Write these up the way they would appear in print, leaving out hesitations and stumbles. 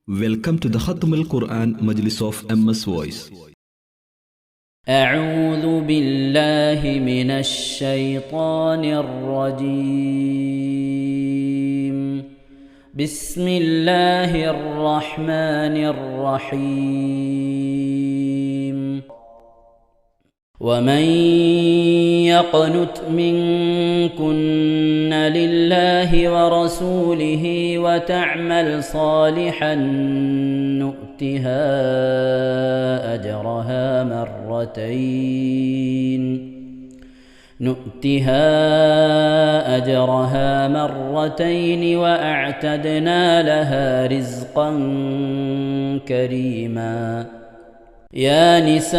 Welcome to the Khatam al-Quran Majlis of MS Voice. أعوذ بالله من الشيطان الرجيم. بسم الله الرحمن الرحيم. ومن يقنت منكن لله ورسوله وتعمل صالحا نؤتها أجرها مرتين وأعتدنا لها رزقا كريما. يا نساء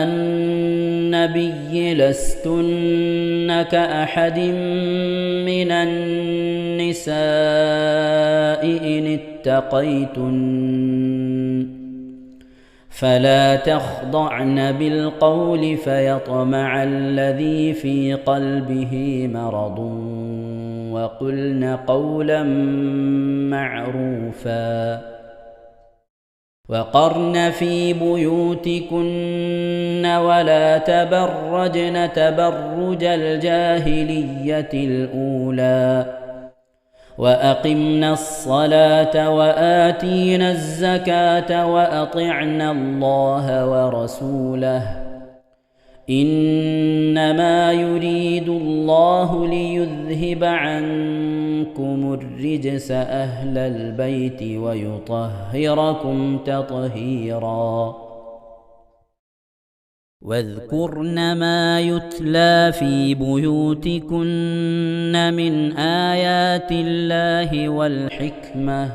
النبي لستن كأحد من النساء إن اتقيتن فلا تخضعن بالقول فيطمع الذي في قلبه مرض وقلن قولا معروفا. وقرن في بيوتكن ولا تبرجن تبرج الجاهلية الأولى وأقمنا الصلاة وآتينا الزكاة وأطعنا الله ورسوله إنما يريد الله ليذهب عنكم الرجس أهل البيت ويطهركم تطهيرا. واذكرن ما يتلى في بيوتكن من آيات الله والحكمة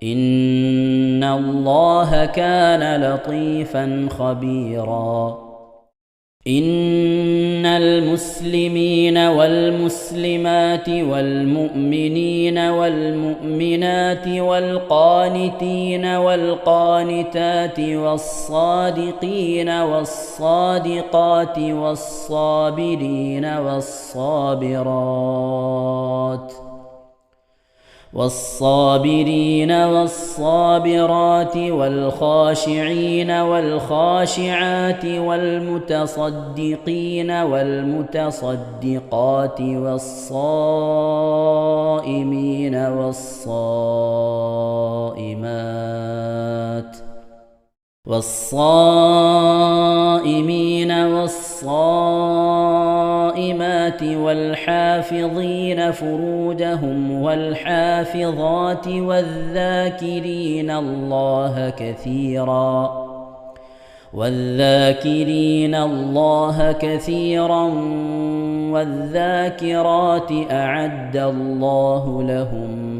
إن الله كان لطيفا خبيرا. إن المسلمين والمسلمات والمؤمنين والمؤمنات والقانتين والقانتات والصادقين والصادقات والصابرين والصابرات والخاشعين والخاشعات والمتصدقين والمتصدقات والصائمين والصائمات والحافظين فروجهم والحافظات والذاكرين الله كثيرا والذاكرات أعد الله لهم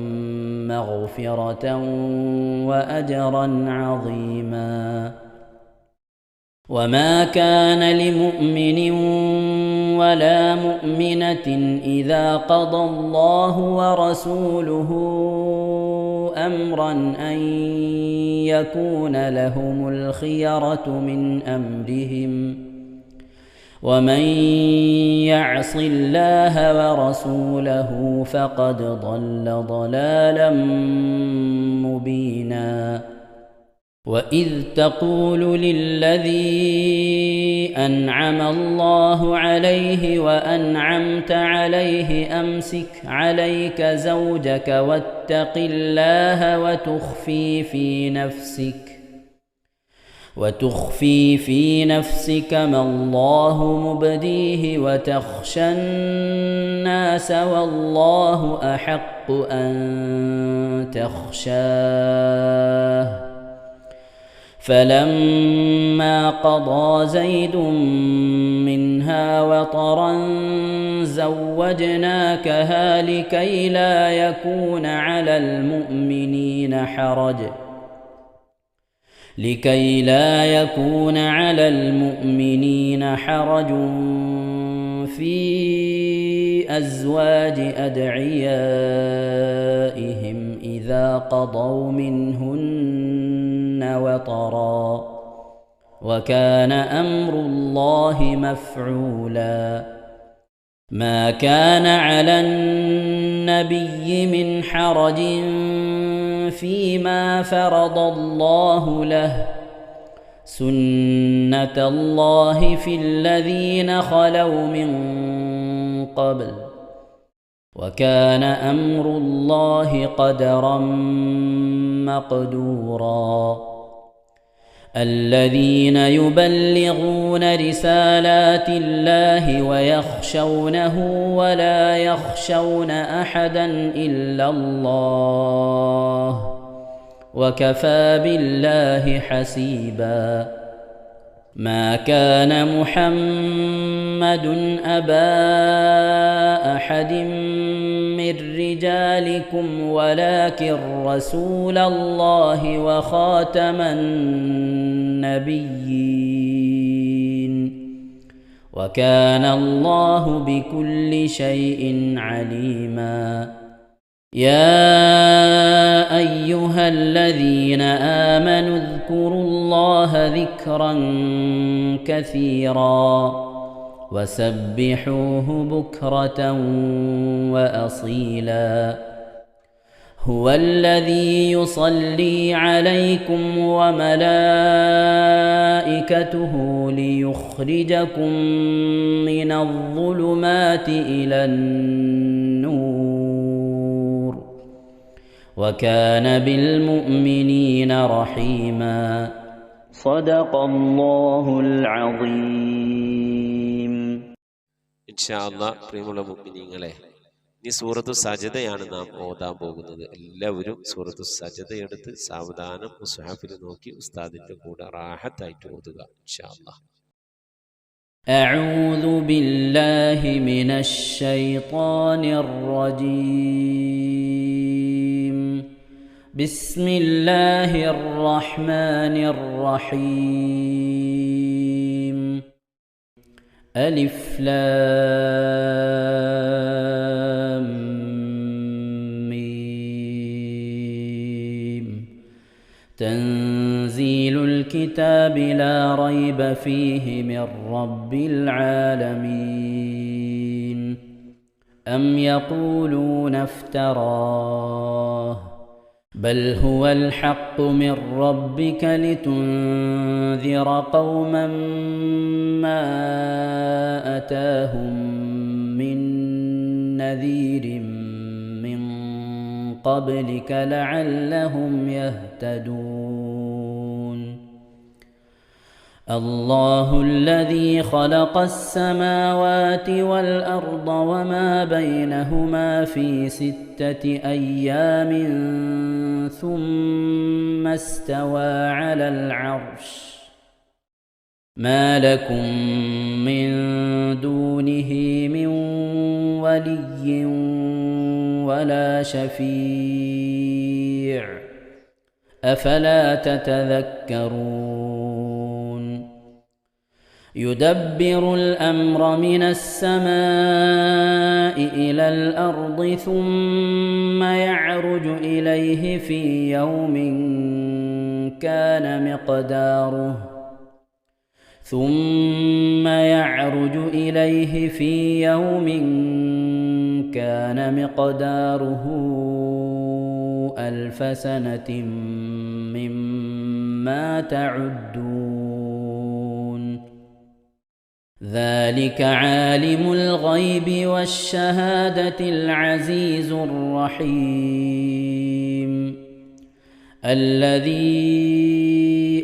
مغفرة وأجرا عظيما. وما كان لمؤمن ولا مؤمنة إذا قضى الله ورسوله أمرا أن يكون لهم الخيرة من أمرهم ومن يعص الله ورسوله فقد ضل ضلالا مبينا. وإذ تقول للذي أنعم الله عليه وأنعمت عليه أمسك عليك زوجك واتق الله وتخفي في نفسك ما الله مبديه وتخشى الناس والله أحق أن تخشاه. فلما قضى زيد منها وطرا زوجناكها لكي لا يكون على المؤمنين حرج في أزواج أدعيائهم إذا قضوا منهن وطرا وكان أمر الله مفعولا. ما كان على النبي من حرج فيما فرض الله له سنة الله في الذين خلوا من قبل وكان أمر الله قدرا مقدورا الذين يبلغون رسالات الله ويخشونه ولا يخشون أحدا إلا الله وكفى بالله حسيبا ما كان محمد أبا أحد من رجالكم ولكن رسول الله وخاتم النبيين وكان الله بكل شيء عليما يا أيها الذين آمنوا اذكروا الله ذكرا كثيرا وسبحوه بكرة وأصيلا هو الذي يصلي عليكم وملائكته ليخرجكم من الظلمات إلى النور وكان بالمؤمنين رحيما صدق الله العظيم. ഇൻഷാ അല്ലാഹ് പ്രിയമുള്ള മുഅ്മിനീങ്ങളെ, ഈ സൂറത്തു സജദയാണ് നാം ഓതാൻ പോകുന്നത്. എല്ലാവരും സൂറത്തു സജദ എടുത്ത് സാവധാനം മുസ്ഹഫിൽ നോക്കി ഉസ്താദിന്റെ കൂടെ റാഹത്തായിട്ട് ഓതുക ഇൻഷാ അല്ലാഹ്. أعوذ بالله من الشيطان الرجيم بسم الله الرحمن الرحيم ألف لام ميم تنزيل الكتاب لا ريب فيه من رب العالمين أم يقولون افتراه بل هو الحق من ربك لتنذر قوما ما أتاهم من نذير من قبلك لعلهم يهتدون الله الذي خلق السماوات والأرض وما بينهما في 6 أيام ثم استوى على العرش ما لكم من دونه من ولي ولا شفيع أفلا تتذكرون يدبر الأمر من السماء إلى الأرض ثم يعرج إليه في يوم كان مقداره 1000 سنة مما تعدون ذلك عالم الغيب والشهادة العزيز الرحيم الذي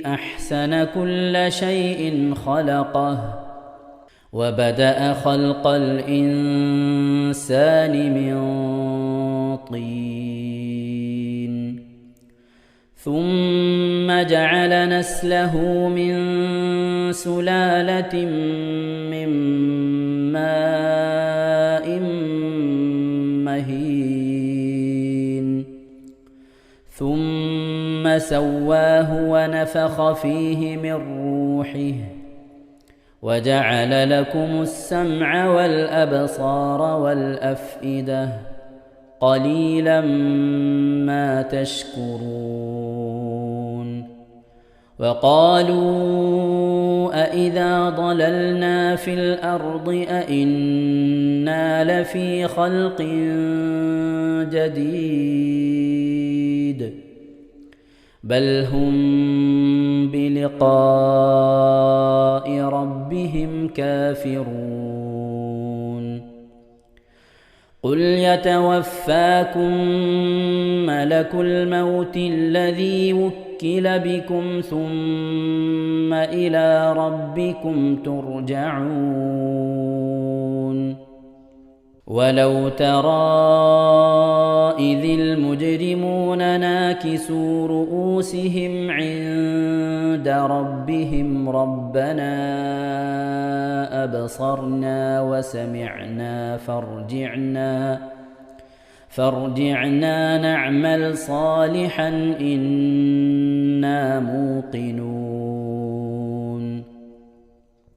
أحسن كل شيء خلقه وبدأ خلق الإنسان من طين ثم جعل نسله من سلالة من ماء مهين ثم سواه ونفخ فيه من روحه وجعل لكم السمع والأبصار والأفئدة قليلا ما تشكرون وقالوا أإذا ضللنا في الأرض أإنا لفي خلق جديد بل هم بلقاء ربهم كافرون قل يتوفاكم ملك الموت الذي وكل بكم ثم إلى ربكم ترجعون ولو ترى إذ المجرمون ناكسوا رؤوسهم عند ربهم ربنا أبصرنا وسمعنا فارجعنا نعمل صالحا إنا موقنون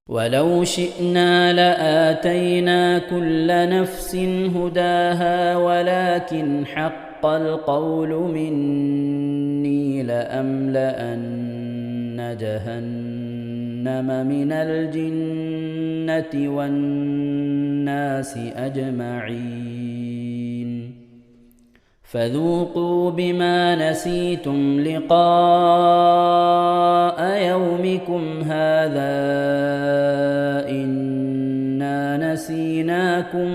ولو شئنا لآتينا كل نفس هداها ولكن حق القول مني لأملأن جهنم من الجنة والناس أجمعين فذوقوا بما نسيتم لقاء يومكم هذا إنا نسيناكم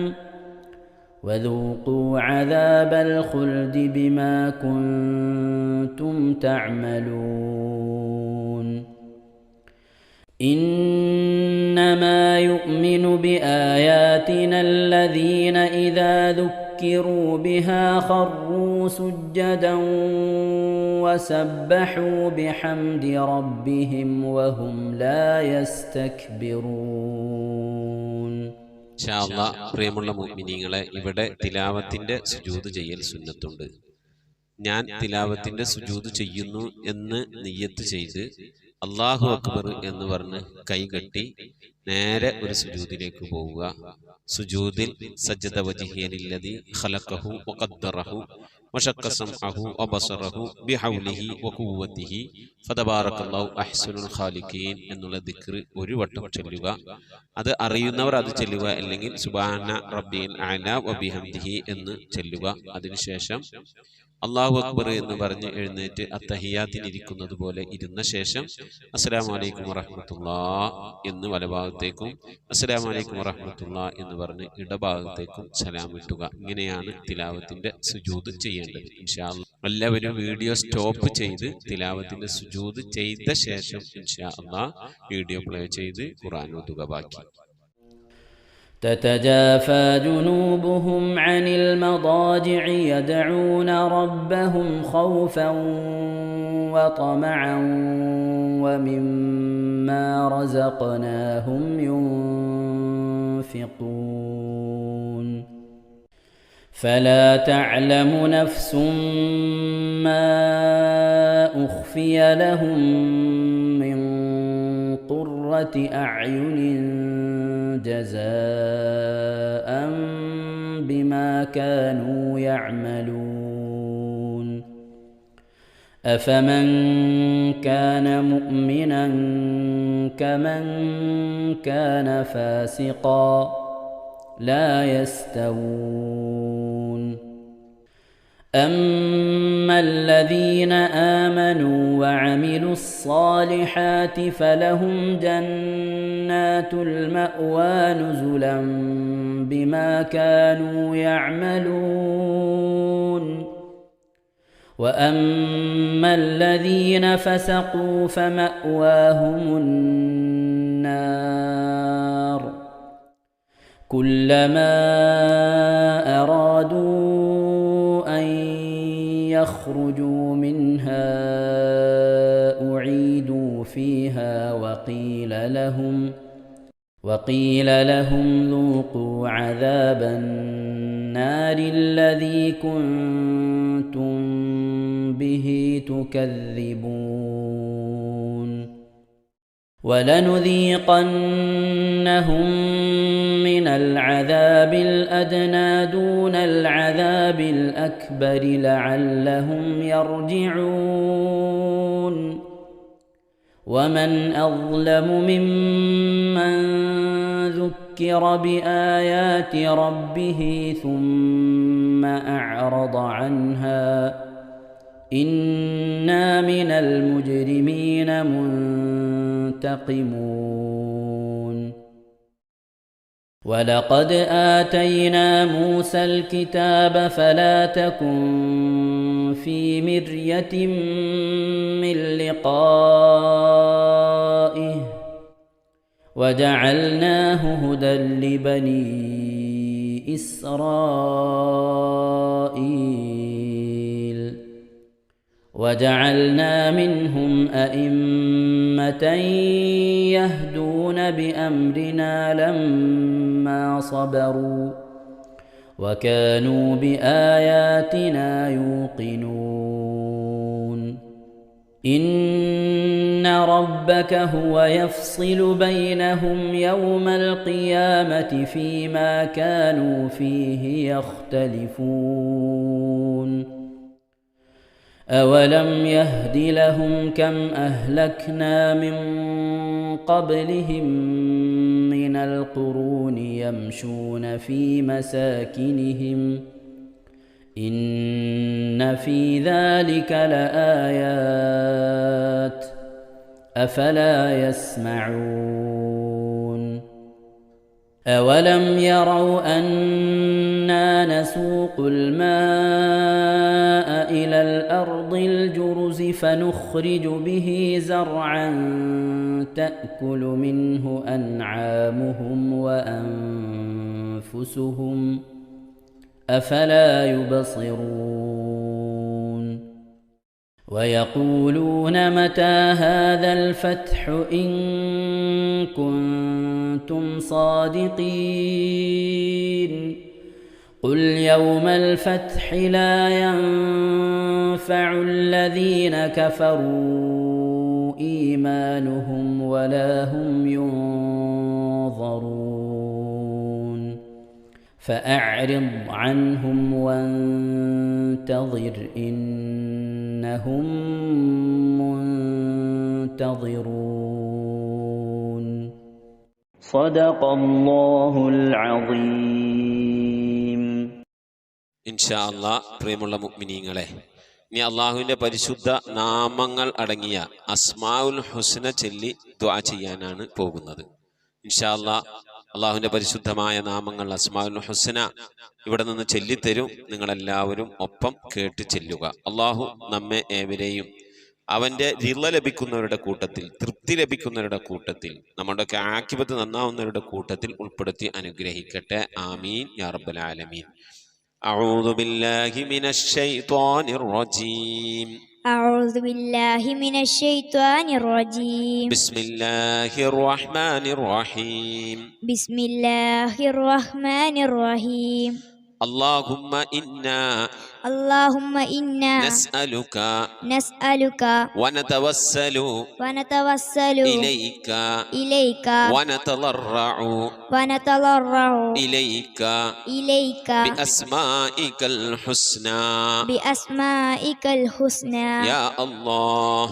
وذوقوا عذاب الخلد بما كنتم تعملون إنما يؤمن بآياتنا الذين إذا ذكروا بها خروا سجدا وسبحوا بحمد ربهم وهم لا يستكبرون. ഇൻഷാ അല്ലാഹ് പ്രിയമുള്ള മുഅ്മിനീങ്ങളെ, ഇവിടെ തിലാവത്തിന്റെ സുജൂദ് ചെയ്യൽ സുന്നത്തുണ്ട്. ഞാൻ തിലാവത്തിന്റെ സുജൂദ് ചെയ്യുന്നു എന്ന് നിയ്യത്ത് ചെയ്ത് അല്ലാഹു അക്ബർ എന്ന് പറഞ്ഞ് കൈകെട്ടി നേരെ ഒരു സുജൂദിലേക്ക് പോവുക. സുജൂദിൽ സജ്ജദ വജ്ഹിയലില്ലദി ഖലഖഹു വഖദ്ദറഹു വശക്ക സംഅഹു വബസറഹു ബിഹൗലിഹി വഖുവ്വതിഹി ഫതബാറകല്ലാഹു അഹ്സനുൽ ഖാലിഖീൻ എന്നുള്ള ദിക്ർ ഒരു വട്ടം ചൊല്ലുക. അത് അറിയുന്നവർ അത് ചൊല്ലുക, അല്ലെങ്കിൽ സുബ്ഹാന റബ്ബിൽ അഅല വബിഹംദിഹി എന്ന് ചൊല്ലുക. അതിനുശേഷം അല്ലാഹു അക്ബർ എന്ന് പറഞ്ഞ് എഴുന്നേറ്റ് അത്തഹിയാത്തിന് ഇരിക്കുന്നത് പോലെ ഇരുന്ന ശേഷം അസ്സലാമു അലൈക്കും വറഹ്മത്തുള്ളാഹ് എന്ന് വലഭാഗത്തേക്കും അസ്സലാമു അലൈക്കും വറഹ്മത്തുള്ളാഹ് എന്ന് പറഞ്ഞ് ഇടഭാഗത്തേക്കും സലാം ഇട്ടുക. ഇങ്ങനെയാണ് തിലാവത്തിന്റെ സുജൂദ് ചെയ്യേണ്ടത്. ഇൻഷാ അല്ലാഹ് എല്ലാവരും വീഡിയോ സ്റ്റോപ്പ് ചെയ്ത് തിലാവത്തിന്റെ സുജൂദ് ചെയ്ത ശേഷം ഇൻഷാ അല്ലാഹ് വീഡിയോ പ്ലേ ചെയ്ത് ഖുർആൻ ഓതുക. ബാക്കി تتجافى جنوبهم عن المضاجع يدعون ربهم خوفا وطمعا ومما رزقناهم ينفقون فلا تعلم نفس ما أخفي لهم من قرة أعين جزاء بما كانوا يعملون أفمن كان مؤمنا كمن كان فاسقا لا يستوون أما الذين آمنوا وعملوا الصالحات فلهم جنات المأوى نزلا بما كانوا يعملون وأما الذين فسقوا فمأواهم النار كلما أرادوا أن يخرجوا منها أعيدوا فيها وقيل لهم ذوقوا عذاب النار الذي كنتم به تكذبون ولنذيقنهم من العذاب الأدنى دون العذاب الأكبر لعلهم يرجعون ومن أظلم ممن ذكر بآيات ربه ثم أعرض عنها إنا من المجرمين منتقمون ولقد آتينا موسى الكتاب فلا تكن في مرية من لقائه وجعلناه هدى لبني إسرائيل وجعلنا منهم أئمة يهدون بأمرنا لما صبروا وكانوا بآياتنا يوقنون إن ربك هو يفصل بينهم يوم القيامة فيما كانوا فيه يختلفون أولم يهد لهم كم أهلكنا من قبلهم من القرون يمشون في مساكنهم إن في ذلك لآيات أفلا يسمعون أولم يروا أنا نسوق الماء إلى الأرض الجرز فنخرج به زرعا تأكل منه أنعامهم وأنفسهم أفلا يبصرون ويقولون متى هذا الفتح إن كنتم صادقين قل يوم الفتح لا ينفع الذين كفروا إيمانهم ولا هم ينظرون فأعرض عنهم وانتظر إنهم منتظرون صدق الله العظيم. ഇൻഷാ അല്ലാഹ് പ്രിയമുള്ള മുഅ്മിനീങ്ങളെ, ഇനി അള്ളാഹുവിൻ്റെ പരിശുദ്ധ നാമങ്ങൾ അടങ്ങിയ അസ്മാഉൽ ഹുസ്ന ചൊല്ലി ദുആ ചെയ്യാനാണ് പോകുന്നത്. ഇൻഷാ അല്ലാഹ് അള്ളാഹുവിൻ്റെ പരിശുദ്ധമായ നാമങ്ങൾ അസ്മാഉൽ ഹുസ്ന ഇവിടെ നിന്ന് ചൊല്ലിത്തരും. നിങ്ങളെല്ലാവരും ഒപ്പം കേട്ട് ചെല്ലുക. അള്ളാഹു നമ്മെ ഏവരെയും അവൻ്റെ റിള ലഭിക്കുന്നവരുടെ കൂട്ടത്തിൽ, തൃപ്തി ലഭിക്കുന്നവരുടെ കൂട്ടത്തിൽ, നമ്മുടെയൊക്കെ ആഖിബത്ത് നന്നാവുന്നവരുടെ കൂട്ടത്തിൽ ഉൾപ്പെടുത്തി അനുഗ്രഹിക്കട്ടെ. ആമീൻ യാ റബ്ബൽ ആലമീൻ. أعوذ بالله من الشيطان الرجيم. أعوذ بالله من الشيطان الرجيم. بسم الله الرحمن الرحيم. بسم الله الرحمن الرحيم. اللهم إنا نسألك ونتوسل إليك ونتضرع إليك بأسمائك الحسنى يا الله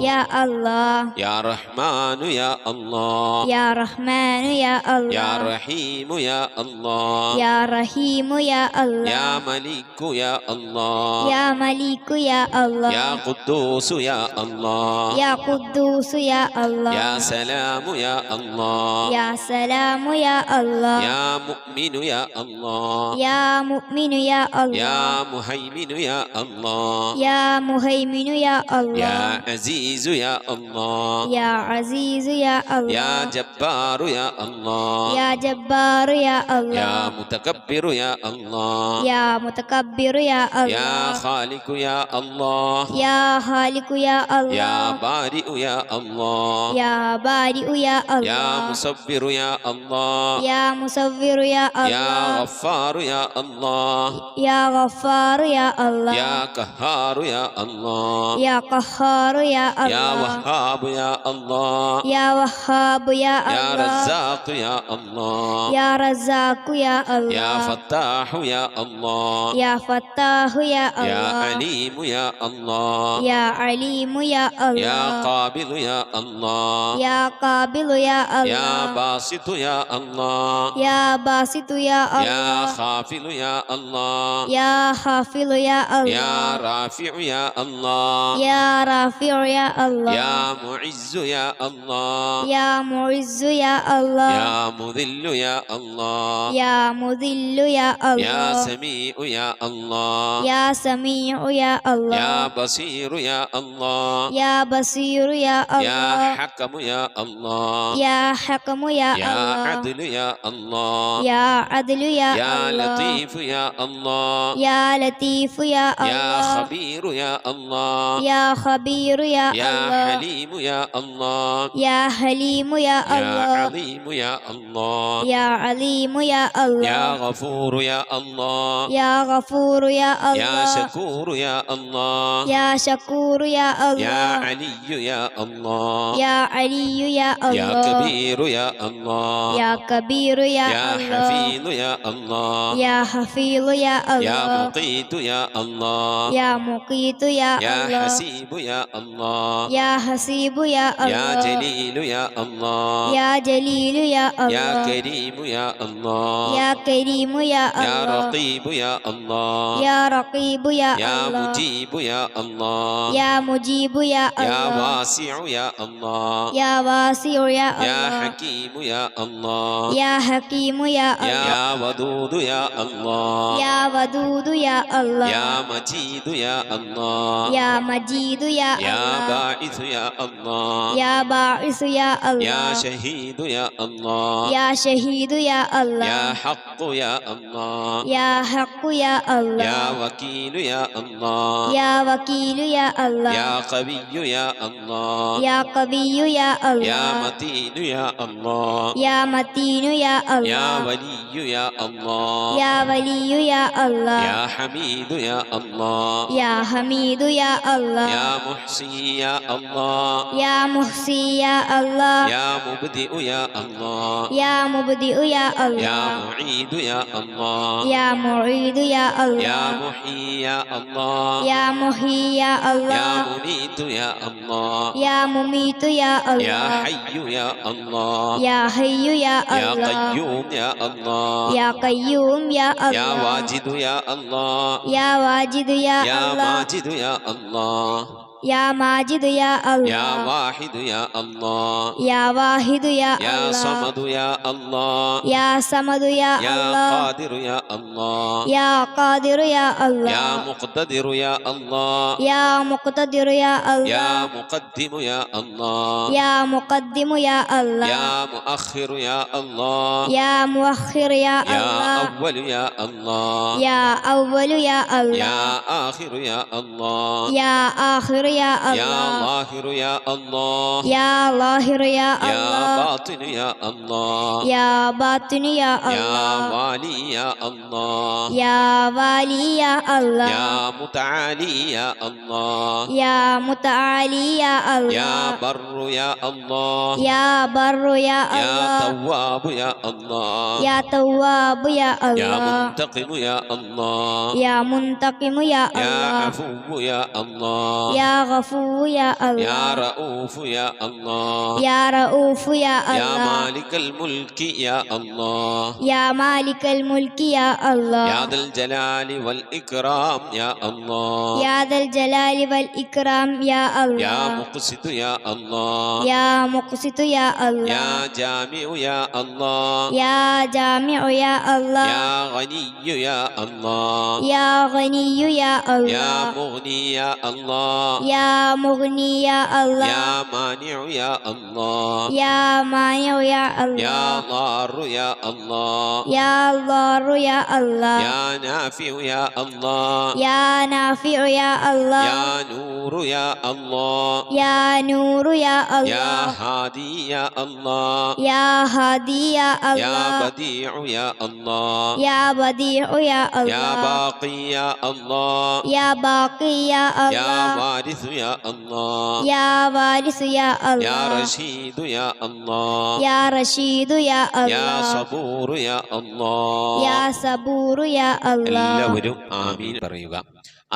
يا رحمن يا الله يا رحمن يا الله يا رحيم يا الله يا رحيم يا الله يا ملك يا الله يا ملك يا الله يا قدوس يا الله يا قدوس يا الله يا سلام يا الله يا سلام يا الله يا مؤمن يا الله يا مؤمن يا الله يا مهيمن يا الله يا مهيمن يا الله يا عزيز يا الله يا عزيز يا الله يا جبار يا الله يا جبار يا الله يا متكبر يا الله يا متكبر يا الله يا خالق يا الله يا خالق يا الله يا بارئ يا الله يا بارئ يا الله يا مصور يا الله يا مصور يا الله يا غفار يا الله يا غفار يا الله يا قهار يا الله يا قهار يا الله يا وهاب يا الله يا وهاب يا الله يا رزاق يا الله يا رزاق يا الله يا فتاح يا الله يا فتاح يا يا يا الله عليم يا الله يا عليم يا يا الله قابل يا الله يا قابل يا يا الله باسط يا الله يا باسط يا يا الله خافل يا الله يا حافظ يا يا الله رافع يا الله يا رافع يا الله يا معز يا الله يا معز يا الله يا مذل يا الله يا مذل يا يا الله سميع يا الله يا سميع يا الله يا بصير يا الله يا بصير يا يا الله حكم يا الله يا حكم يا يا الله عدل يا الله يا عدل يا يا الله لطيف يا الله يا لطيف يا يا الله خبير يا الله يا خبير يا يا الله حليم يا الله يا حليم يا يا الله عظيم يا الله يا عليم يا يا الله غفور يا الله يا غفور يا يا الله شكور يا الله يا شكور يا يا الله علي يا الله يا علي يا يا الله كبير يا الله يا كبير يا يا الله حفيظ يا الله يا حفيظ يا يا الله مقيت يا الله يا مقيت يا يا الله حسيب يا الله يا حسيب يا يا الله جليل يا الله يا جليل يا يا الله كريم يا الله يا كريم يا يا الله رقيب يا الله يا رقيب يا يا الله مجيب يا الله يا مجيب يا يا الله واسع يا الله يا واسع يا يا الله حكيم يا الله يا حكيم يا الله يا ودود يا الله يا ودود يا الله يا مجيد يا الله يا مجيد يا يا الله باعث يا الله يا باعث يا يا الله شهيد يا الله يا شهيد يا الله يا حق يا الله يا حق يا يا الله وكيل يا الله يا وكيل يا الله يا قوي يا الله يا قوي يا يا الله متين يا الله يا متين يا يا الله ولي يا الله يا ولي يا الله يا حميد يا الله يا حميد يا الله يا محصي يا الله يا محصي يا الله يا مبدئ يا الله يا مبدئ يا يا الله معيد يا الله يا معيد يا يا الله محيي يا الله يا محيي يا يا الله مميت يا الله يا مميت يا يا الله حي يا الله يا حي يا يا الله قيوم يا الله يا قيوم يا يا الله واجد يا الله يا واجد يا يا الله ماجد يا الله يا ماجد يا يا الله واحد يا الله يا واحد يا يا الله صمد يا الله يا صمد يا يا الله قادر يا الله يا قادر يا يا الله مقتدر يا الله يا مقتدر يا يا الله مقدم يا الله يا مقدم يا الله يا مؤخر يا الله يا مؤخر يا يا الله أول يا الله يا أول يا الله يا آخر يا الله يا آخر يا يا الله ظاهر يا الله يا ظاهر يا يا الله باطن يا الله يا باطن يا يا الله والي يا الله يا والي يا الله يا متعالي يا الله يا متعالي يا يا الله بر يا الله يا بر يا يا الله تواب يا الله يا تواب يا يا الله منتقم يا الله يا منتقم يا يا الله عفو يا الله يا غفور يا يا الله رؤوف يا الله يا رؤوف يا يا الله مالك الملك يا الله يا مالك الملك يا الله يا ذا الجلال والإكرام يا الله يا ذا الجلال والإكرام يا يا الله مقسط يا الله يا مقسط يا الله يا جامع يا الله يا جامع يا الله يا غني يا الله يا غني يا يا الله مغني يا الله يا مغني يا الله يا مانع يا الله يا مانع يا يا الله ضار يا الله يا ضار يا الله يا نافع يا الله يا نافع يا الله يا نور يا الله يا نور يا يا الله هادي يا الله يا هادي يا يا الله بديع يا الله يا بديع يا يا الله باقي يا الله يا باقي يا يا الله وارث يا الله يا وارث يا يا الله رشيد يا الله يا رشيد يا يا الله صبور يا الله يا صبور يا الله എല്ലാവരും ആമീൻ പറയുക.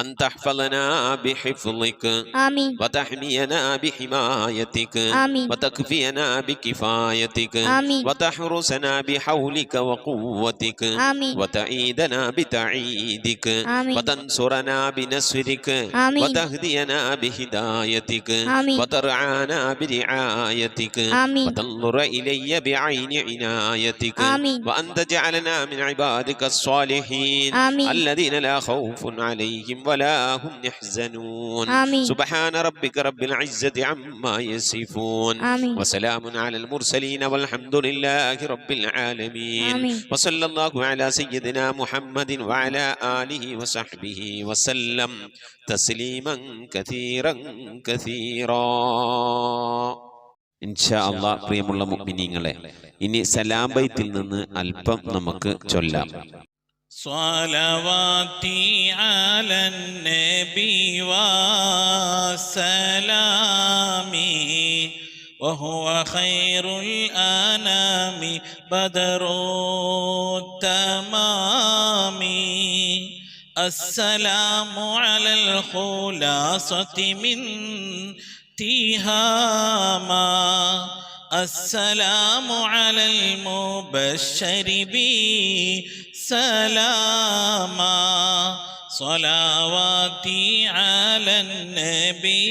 أن تحفظنا بحفظك آمين وتحمينا بحمايتك آمين وتكفينا بكفايتك آمين وتحرسنا بحولك وقوتك آمين وتعيدنا بتعيدك آمين وتنصرنا بنصرك آمين وتهدينا بهدايتك آمين وترعانا برعايتك آمين وتنظر إلي بعين عنايتك آمين وأن تجعلنا من عبادك الصالحين آمين الذين لا خوف عليهم ولا هم يحزنون آمين سبحان ربك رب العزة عما يصفون آمين وسلام على المرسلين والحمد لله رب العالمين آمين وصلى الله على سيدنا محمد وعلى آله وصحبه وسلم تسليما كثيرا كثيرا. ഇൻഷാ അല്ലാഹ് പ്രിയമുള്ള മുഅ്മിനീങ്ങളെ, ഇനി സലാം ബൈത്തിൽ നിന്ന് അല്പം നമുക്ക് ചൊല്ലാം. صلواتي على النبي وسلامي وهو خير الأنام بدر التمام. السلام على الخلاصة من تهاما. السلام على المبشر بسلاما. صلواتي على النبي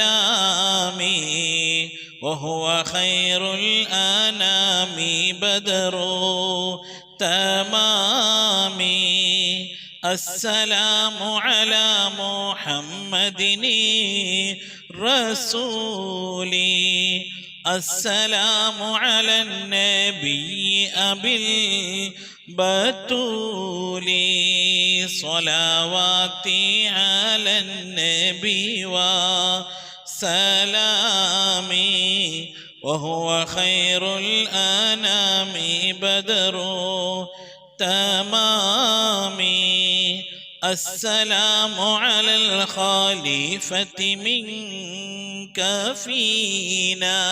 وسلامي وهو خير الأنام بدر تمامي. السلام على محمد رسولي. السلام على النبي أبي البتول. صلواتي على النبي وسلامي وهو خير الأنام بدر تمامي. السلام على الخليفة منك فينا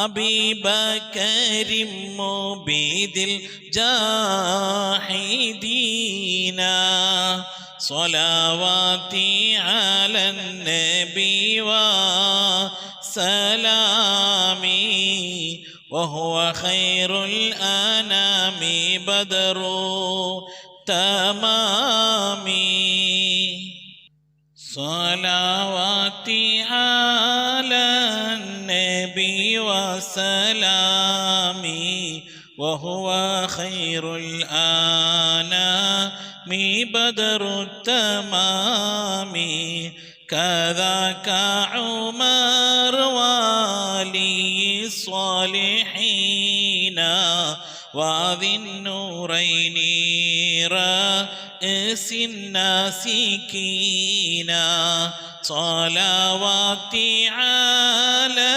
أبي بكر مبيد الجاحدين. صلواتي على النبي وسلامي وهو خير الأنام بدر تمامي. صلواتي على النبي وسلامي وهو خير الأنام بدر التمام. كذاك عمر ولي الصالحين وذي النورين رئيس الناسكين. صلواتي على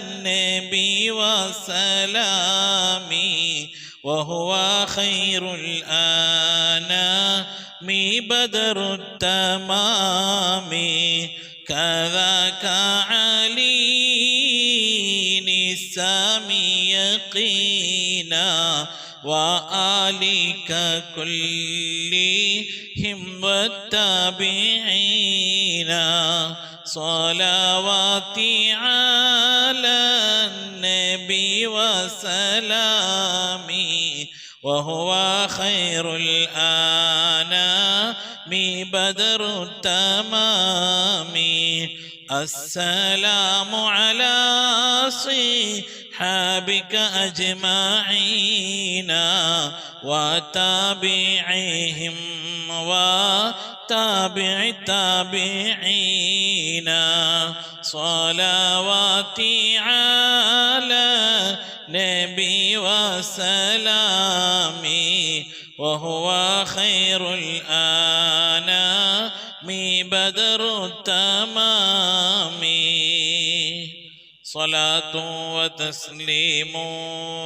النبي وسلامي وهو خير الأنام بدر التمام. كذاك علي السامي يقينا وآلك كلهم والتابعين. صلواتي على النبي وسلامي وهو خير الأنام بدر التمام. السلام على صحابك أجمعين وتابعيهم وتابع التابعين. صلواتي على نبي وسلامي وهو خير الأنام بدر التمام. صلاة وتسليم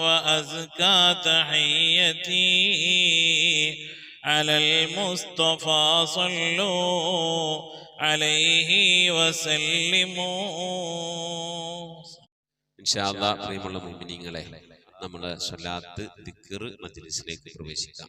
وأزكى تحيتي على المصطفى صلوا عليه وسلموا. ഇൻഷാ അല്ലാഹ് പ്രിയമുള്ള മുഅ്മിനീങ്ങളെ, നമ്മുടെ സ്വലാത്ത് ദിക്ർ മജ്ലിസിലേക്ക് പ്രവേശിക്കാം.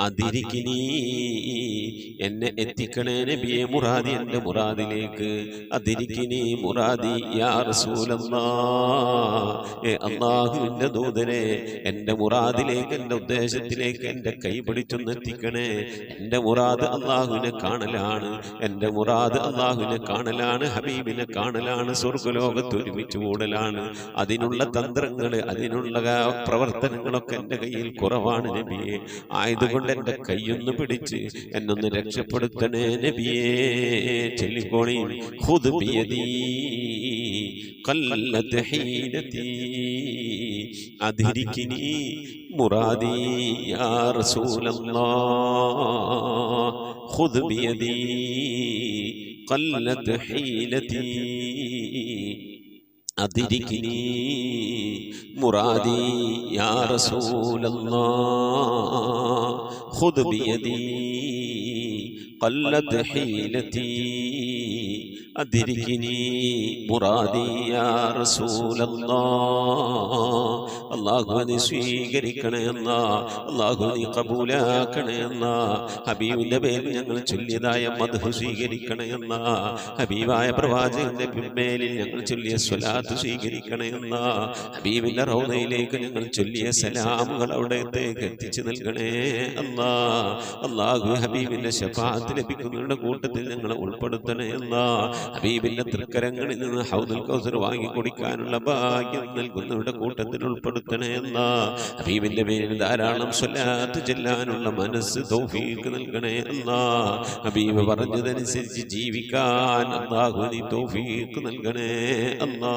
അതിരിക്കിനി എന്നെ എത്തിക്കണേ നബിയെ മുറാദി എൻ്റെ മുറാദിലേക്ക്. അതിരിക്കിനി മുറാദി യാ റസൂലല്ലാഹ്, അല്ലാഹുവിൻ്റെ ദൂതനെ എൻ്റെ മുറാദിലേക്ക്, എൻ്റെ ഉദ്ദേശത്തിലേക്ക് എൻ്റെ കൈ പിടിച്ചൊന്ന് എത്തിക്കണേ. എൻ്റെ മുറാദ് അല്ലാഹുവിനെ കാണലാണ്, എൻ്റെ മുറാദ് അല്ലാഹുവിനെ കാണലാണ്, ഹബീബിനെ കാണലാണ്, സ്വർഗ്ഗലോകത്ത് ഒരുമിച്ച് കൂടലാണ്. അതിനുള്ള തന്ത്രങ്ങൾ, അതിനുള്ള പ്രവർത്തനങ്ങളൊക്കെ എൻ്റെ കയ്യിൽ കുറവാണ് നബിയെ. ആയതുകൊണ്ട് എൻ്റെ കൈയൊന്ന് പിടിച്ച് എന്നൊന്ന് രക്ഷപ്പെടുത്തണേ നബിയേ. ചൊല്ലിക്കോളി, ഖുദ് ബിയദീ ഖല്ലത് ഹീനതീ അദ്രികിനി മുറാദി യാ റസൂലല്ലാഹ്. ഖുദ് ബിയദീ ഖല്ലത് ഹീനതീ അദ്രികിനി മുറാദി യാ റസൂലല്ലാഹ്. ഖുദ് ബിയദീ ഖല്ലത് ഹീലതീ അദ്രികിനി മുറാദി യാ റസൂലല്ലാഹ്. അല്ലാഹുവിനെ സ്വീകരിക്കണേ അല്ലാ, അല്ലാഹുവിനെ കബൂലാക്കണേ അല്ലാ. ഹബീബിന്റെ പേരിൽ ഞങ്ങൾ ചൊല്ലിയതായ മദ്ഹ് സ്വീകരിക്കണേ അല്ലാ. ഹബീബായ പ്രവാചകന്റെ മേലിൽ ഞങ്ങൾ ചൊല്ലിയ സ്വലാത്ത് സ്വീകരിക്കണേ അല്ലാ. ഹബീബിന്റെ റൗദയിലേക്ക് ഞങ്ങൾ ചൊല്ലിയ സലാമുകൾ അവിടത്തേക്ക് എത്തിച്ചു നൽകണേ അല്ലാ. അല്ലാഹു ഹബീബിന്റെ ശഫാഅത്ത് ലഭിക്കുന്നവരുടെ കൂട്ടത്തിൽ ഞങ്ങളെ ഉൾപ്പെടുത്തണേ അല്ലാ. ഹബീബിന്റെ തൃക്കരങ്ങളിൽ നിന്ന് ഹൗദുൽ കൗസർ വാങ്ങി കുടിക്കാനുള്ള ഭാഗ്യം നൽകുന്നവരുടെ കൂട്ടത്തിൽ ഉൾപ്പെടുത്തണേ അല്ലാ. ഹബീബിന്റെ പേരിൽ ധാരാളം സ്വലാത്ത് ചെല്ലാനുള്ള മനസ്സ് തൗഫീഖ് നൽകണേ അല്ലാ. ഹബീബ് പറഞ്ഞതനുസരിച്ച് ജീവിക്കാൻ അല്ലാഹു നീ തൗഫീഖ് നൽകണേ അല്ലാ.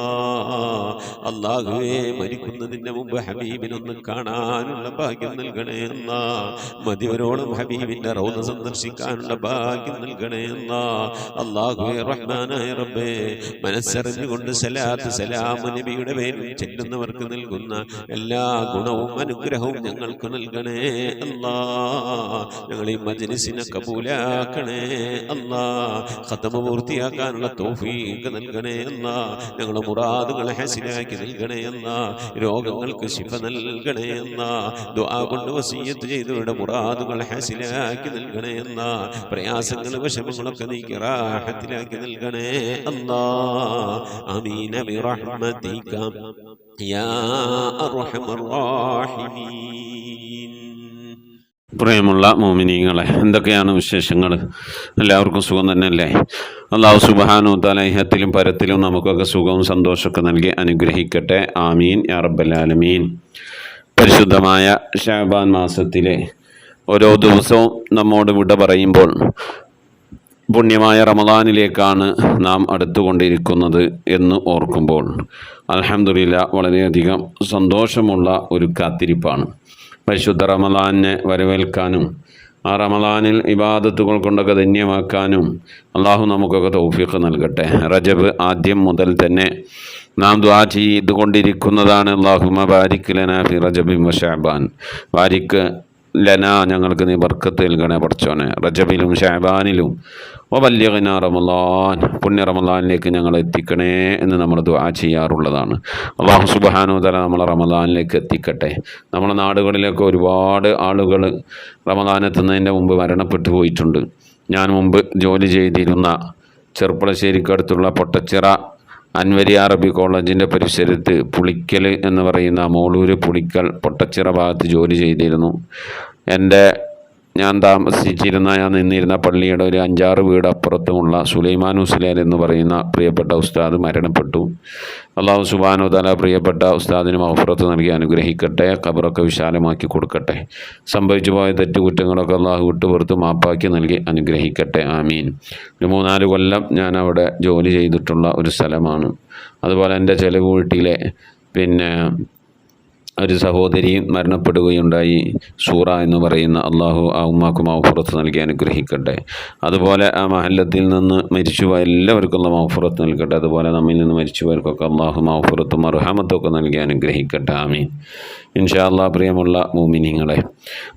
അല്ലാഹുവേ, മരിക്കുന്നതിന് മുമ്പ് ഹബീബിനൊന്ന് കാണാനുള്ള ഭാഗ്യം നൽകണേ അല്ലാ. മതിവരോളം ഹബീബിന്റെ റൗദ സന്ദർശിക്കാനുള്ള ഭാഗ്യം നൽകണേ അല്ലാ. അല്ലാഹുവേ റഹ്മാനായ റബ്ബേ, മനസ്സറിഞ്ഞുകൊണ്ട് സലാത്ത് സലാം നബിയുടെ പേരിൽ ചെല്ലുന്നവർക്ക് നൽകുന്ന എല്ലാ ഗുണവും അനുഗ്രഹവും ഞങ്ങൾക്ക് നൽകണേ അല്ലാ. ഞങ്ങൾ ഈ മജ്ലിസിനെ കബൂലാക്കണേ അല്ലാ. ഖതമ പൂർത്തിയാക്കാനുള്ള തൗഫീഖ് നൽകണേ അല്ലാ. ഞങ്ങളുടെ മുറാദുകളെ ഹസിലാക്കി നൽകണേ അല്ലാ. രോഗങ്ങൾക്ക് ശിഫ നൽകണേ അല്ലാ. ദുആ കൊണ്ട് വസിയ്യത്ത് ചെയ്തവരുടെ മുറാദുകൾ ഹസിലാക്കി നൽകണേ അല്ലാ. പ്രയാസങ്ങൾ വിഷമങ്ങളൊക്കെ നീക്കി റാഹത്തിലാക്കി നൽകണേ അല്ലാ. ആമീൻ ബിറഹ്മതിക യാ അർഹമർ റഹീമീൻ. പ്രിയമുള്ള മോമിനീങ്ങളെ, എന്തൊക്കെയാണ് വിശേഷങ്ങൾ? എല്ലാവർക്കും സുഖം തന്നെയല്ലേ? അല്ലാഹു സുബ്ഹാനഹു വ തആല ഇഹത്തിലും പരത്തിലും നമുക്കൊക്കെ സുഖവും സന്തോഷമൊക്കെ നൽകി അനുഗ്രഹിക്കട്ടെ. ആമീൻ യാ റബ്ബൽ ആലമീൻ. പരിശുദ്ധമായ ശഅബാൻ മാസത്തിലെ ഓരോ ദിവസവും നമ്മോട് വിട പറയുമ്പോൾ പുണ്യമായ റമദാനിലേക്കാണ് നാം അടുത്തുകൊണ്ടിരിക്കുന്നത് എന്ന് ഓർക്കുമ്പോൾ അൽഹംദുലില്ലാഹ് വളരെയധികം സന്തോഷമുള്ള ഒരു കാത്തിരിപ്പാണ്. പരിശുദ്ധ റമദാനിനെ വരവേൽക്കാനും ആ റമദാനിൽ ഇബാദത്തുകൾ കൊണ്ടൊക്കെ ധന്യമാക്കാനും അള്ളാഹു നമുക്കൊക്കെ തൗഫീഖ് നൽകട്ടെ. റജബ് ആദ്യം മുതൽ തന്നെ നാം ദുആ ചെയ്തുകൊണ്ടിരിക്കുന്നതാണ്. അല്ലാഹുമ്മ ബാരിക് ലനാ ഫി റജബിൻ വ ശഅബാൻ. ബാരിക് ലന, ഞങ്ങൾക്ക് നീ ബർക്കത്ത് നൽകണേ പടച്ചോനെ, റജബിലും ശഅബാനിലും. വബല്ലിഗ്നാ റമളാൻ, പുണ്യ റമളാനിലേക്ക് ഞങ്ങൾ എത്തിക്കണേ എന്ന് നമ്മൾ ദുആ ചെയ്യാറുള്ളതാണ്. അല്ലാഹു സുബ്ഹാനഹു വ തആല നമ്മളെ റമളാനിലേക്ക് എത്തിക്കട്ടെ. നമ്മുടെ നാടുകളിലൊക്കെ ഒരുപാട് ആളുകൾ റമളാൻ എത്തുന്നതിൻ്റെ മുമ്പ് മരണപ്പെട്ടു പോയിട്ടുണ്ട്. ഞാൻ മുമ്പ് ജോലി ചെയ്തിരുന്ന ചെർപ്പളശ്ശേരിക്കടുത്തുള്ള പൊട്ടച്ചിറ അൻവരി അറബി കോളേജിൻ്റെ പരിസരത്ത് പുളിക്കൽ എന്ന് പറയുന്ന മോളൂര് പുളിക്കൽ പൊട്ടച്ചിറ ഭാഗത്ത് ജോലി ചെയ്തിരുന്നു. ഞാൻ നിന്നിരുന്ന പള്ളിയുടെ ഒരു 5-6 വീട് അപ്പുറത്തുമുള്ള സുലൈമാൻ ഉസ്ലാൻ എന്ന് പറയുന്ന പ്രിയപ്പെട്ട ഉസ്താദ് മരണപ്പെട്ടു. അല്ലാഹു സുബ്ഹാനഹു വ തആല പ്രിയപ്പെട്ട ഉസ്താദിന് മഗ്ഫിറത്ത് നൽകി അനുഗ്രഹിക്കട്ടെ, ഖബറൊക്കെ വിശാലമാക്കി കൊടുക്കട്ടെ. സംഭവിച്ചു പോയ തെറ്റുകുറ്റങ്ങളൊക്കെ അല്ലാഹു വിട്ടുപുറത്ത് മാപ്പാക്കി നൽകി അനുഗ്രഹിക്കട്ടെ. ആമീൻ. ഒരു 3-4 കൊല്ലം ഞാൻ അവിടെ ജോലി ചെയ്തിട്ടുള്ള ഒരു സ്ഥലമാണ്. അതുപോലെ എൻ്റെ ചെലവ് വീട്ടിലെ ഒരു സഹോദരി മരണപ്പെടുകയുണ്ടായി. സൂറ എന്ന് പറയുന്ന. അള്ളാഹു ആ ഉമ്മാക്ക് മഗ്ഫിറത്ത് നൽകി അനുഗ്രഹിക്കട്ടെ. അതുപോലെ ആ മഹല്ലത്തിൽ നിന്ന് മരിച്ചുപോയ എല്ലാവർക്കുള്ള മഗ്ഫിറത്ത് നൽകട്ടെ. അതുപോലെ നമ്മിൽ നിന്ന് മരിച്ചുപോയവർക്കൊക്കെ അള്ളാഹു മഗ്ഫിറത്തും മർഹമത്തൊക്കെ നൽകി അനുഗ്രഹിക്കട്ടെ. ആമീൻ. ഇൻഷാ അല്ലാഹ്. പ്രിയമുള്ള മുഅ്മിനീങ്ങളെ,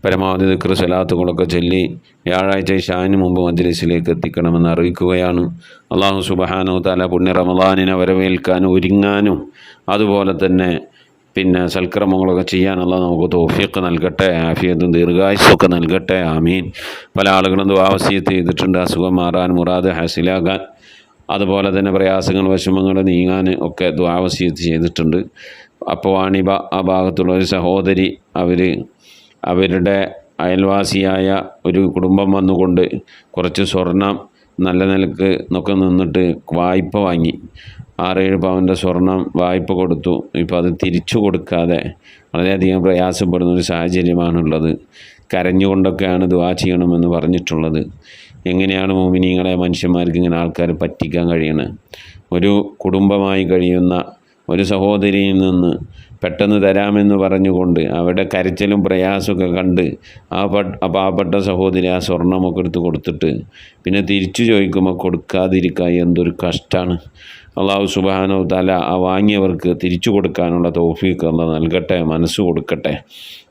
പരമാവധി ദിക്ർ സ്വലാത്തുകളൊക്കെ ചൊല്ലി വ്യാഴാഴ്ച ഇശാന് മുമ്പ് മജ്ലിസിലേക്ക് എത്തിക്കണമെന്ന് അറിയിക്കുകയാണ്. അള്ളാഹു സുബ്ഹാനഹു വ തആല പുണ്യ റമളാനിനെ വരവേൽക്കാനും ഒരുങ്ങാനും അതുപോലെ തന്നെ പിന്നെ സൽക്രമങ്ങളൊക്കെ ചെയ്യാനുള്ള നമുക്ക് തൗഫീഖ് നൽകട്ടെ, ആഫിയത്തും ദീർഘായുസ്സൊക്കെ നൽകട്ടെ. ആമീൻ. പല ആളുകളും ദുആ വസിയത്ത് ചെയ്തിട്ടുണ്ട്, അസുഖം മാറാൻ, മുറാദ് ഹാസിലാകാൻ, അതുപോലെ തന്നെ പ്രയാസങ്ങൾ വിഷമങ്ങൾ നീങ്ങാൻ ഒക്കെ ദുആ വസിയത്ത് ചെയ്തിട്ടുണ്ട്. അപ്പോൾ വാണിബ ആ ഭാഗത്തുള്ള ഒരു സഹോദരി അവരുടെ അയൽവാസിയായ ഒരു കുടുംബം വന്നുകൊണ്ട് കുറച്ച് സ്വർണം നല്ല നിലക്ക് എന്നൊക്കെ നിന്നിട്ട് വായ്പ വാങ്ങി. 6-7 പവൻ്റെ സ്വർണം വായ്പ കൊടുത്തു. ഇപ്പോൾ അത് തിരിച്ചു കൊടുക്കാതെ വളരെയധികം പ്രയാസപ്പെടുന്നൊരു സാഹചര്യമാണുള്ളത്. കരഞ്ഞുകൊണ്ടൊക്കെയാണ് ദുആ ചെയ്യണമെന്ന് പറഞ്ഞിട്ടുള്ളത്. എങ്ങനെയാണ് മുഅ്മിനീങ്ങളെ മനുഷ്യന്മാർക്ക് ഇങ്ങനെ ആൾക്കാർ പറ്റിക്കാൻ കഴിയണത്? ഒരു കുടുംബമായി കഴിയുന്ന ഒരു സഹോദരിയിൽ നിന്ന് പെട്ടെന്ന് തരാമെന്ന് പറഞ്ഞുകൊണ്ട് അവരുടെ കരച്ചിലും പ്രയാസമൊക്കെ കണ്ട് ആ പാവപ്പെട്ട സഹോദരി ആ സ്വർണ്ണമൊക്കെ എടുത്ത് കൊടുത്തിട്ട് പിന്നെ തിരിച്ചു ചോദിക്കുമ്പോൾ കൊടുക്കാതിരിക്കുക എന്തൊരു കഷ്ടമാണ്. അള്ളാഹു സുബ്ഹാനഹു തആല ആ വാങ്ങിയവർക്ക് തിരിച്ചു കൊടുക്കാനുള്ള തൗഫീഖ് അല്ലാഹ് നൽകട്ടെ, മനസ്സ് കൊടുക്കട്ടെ.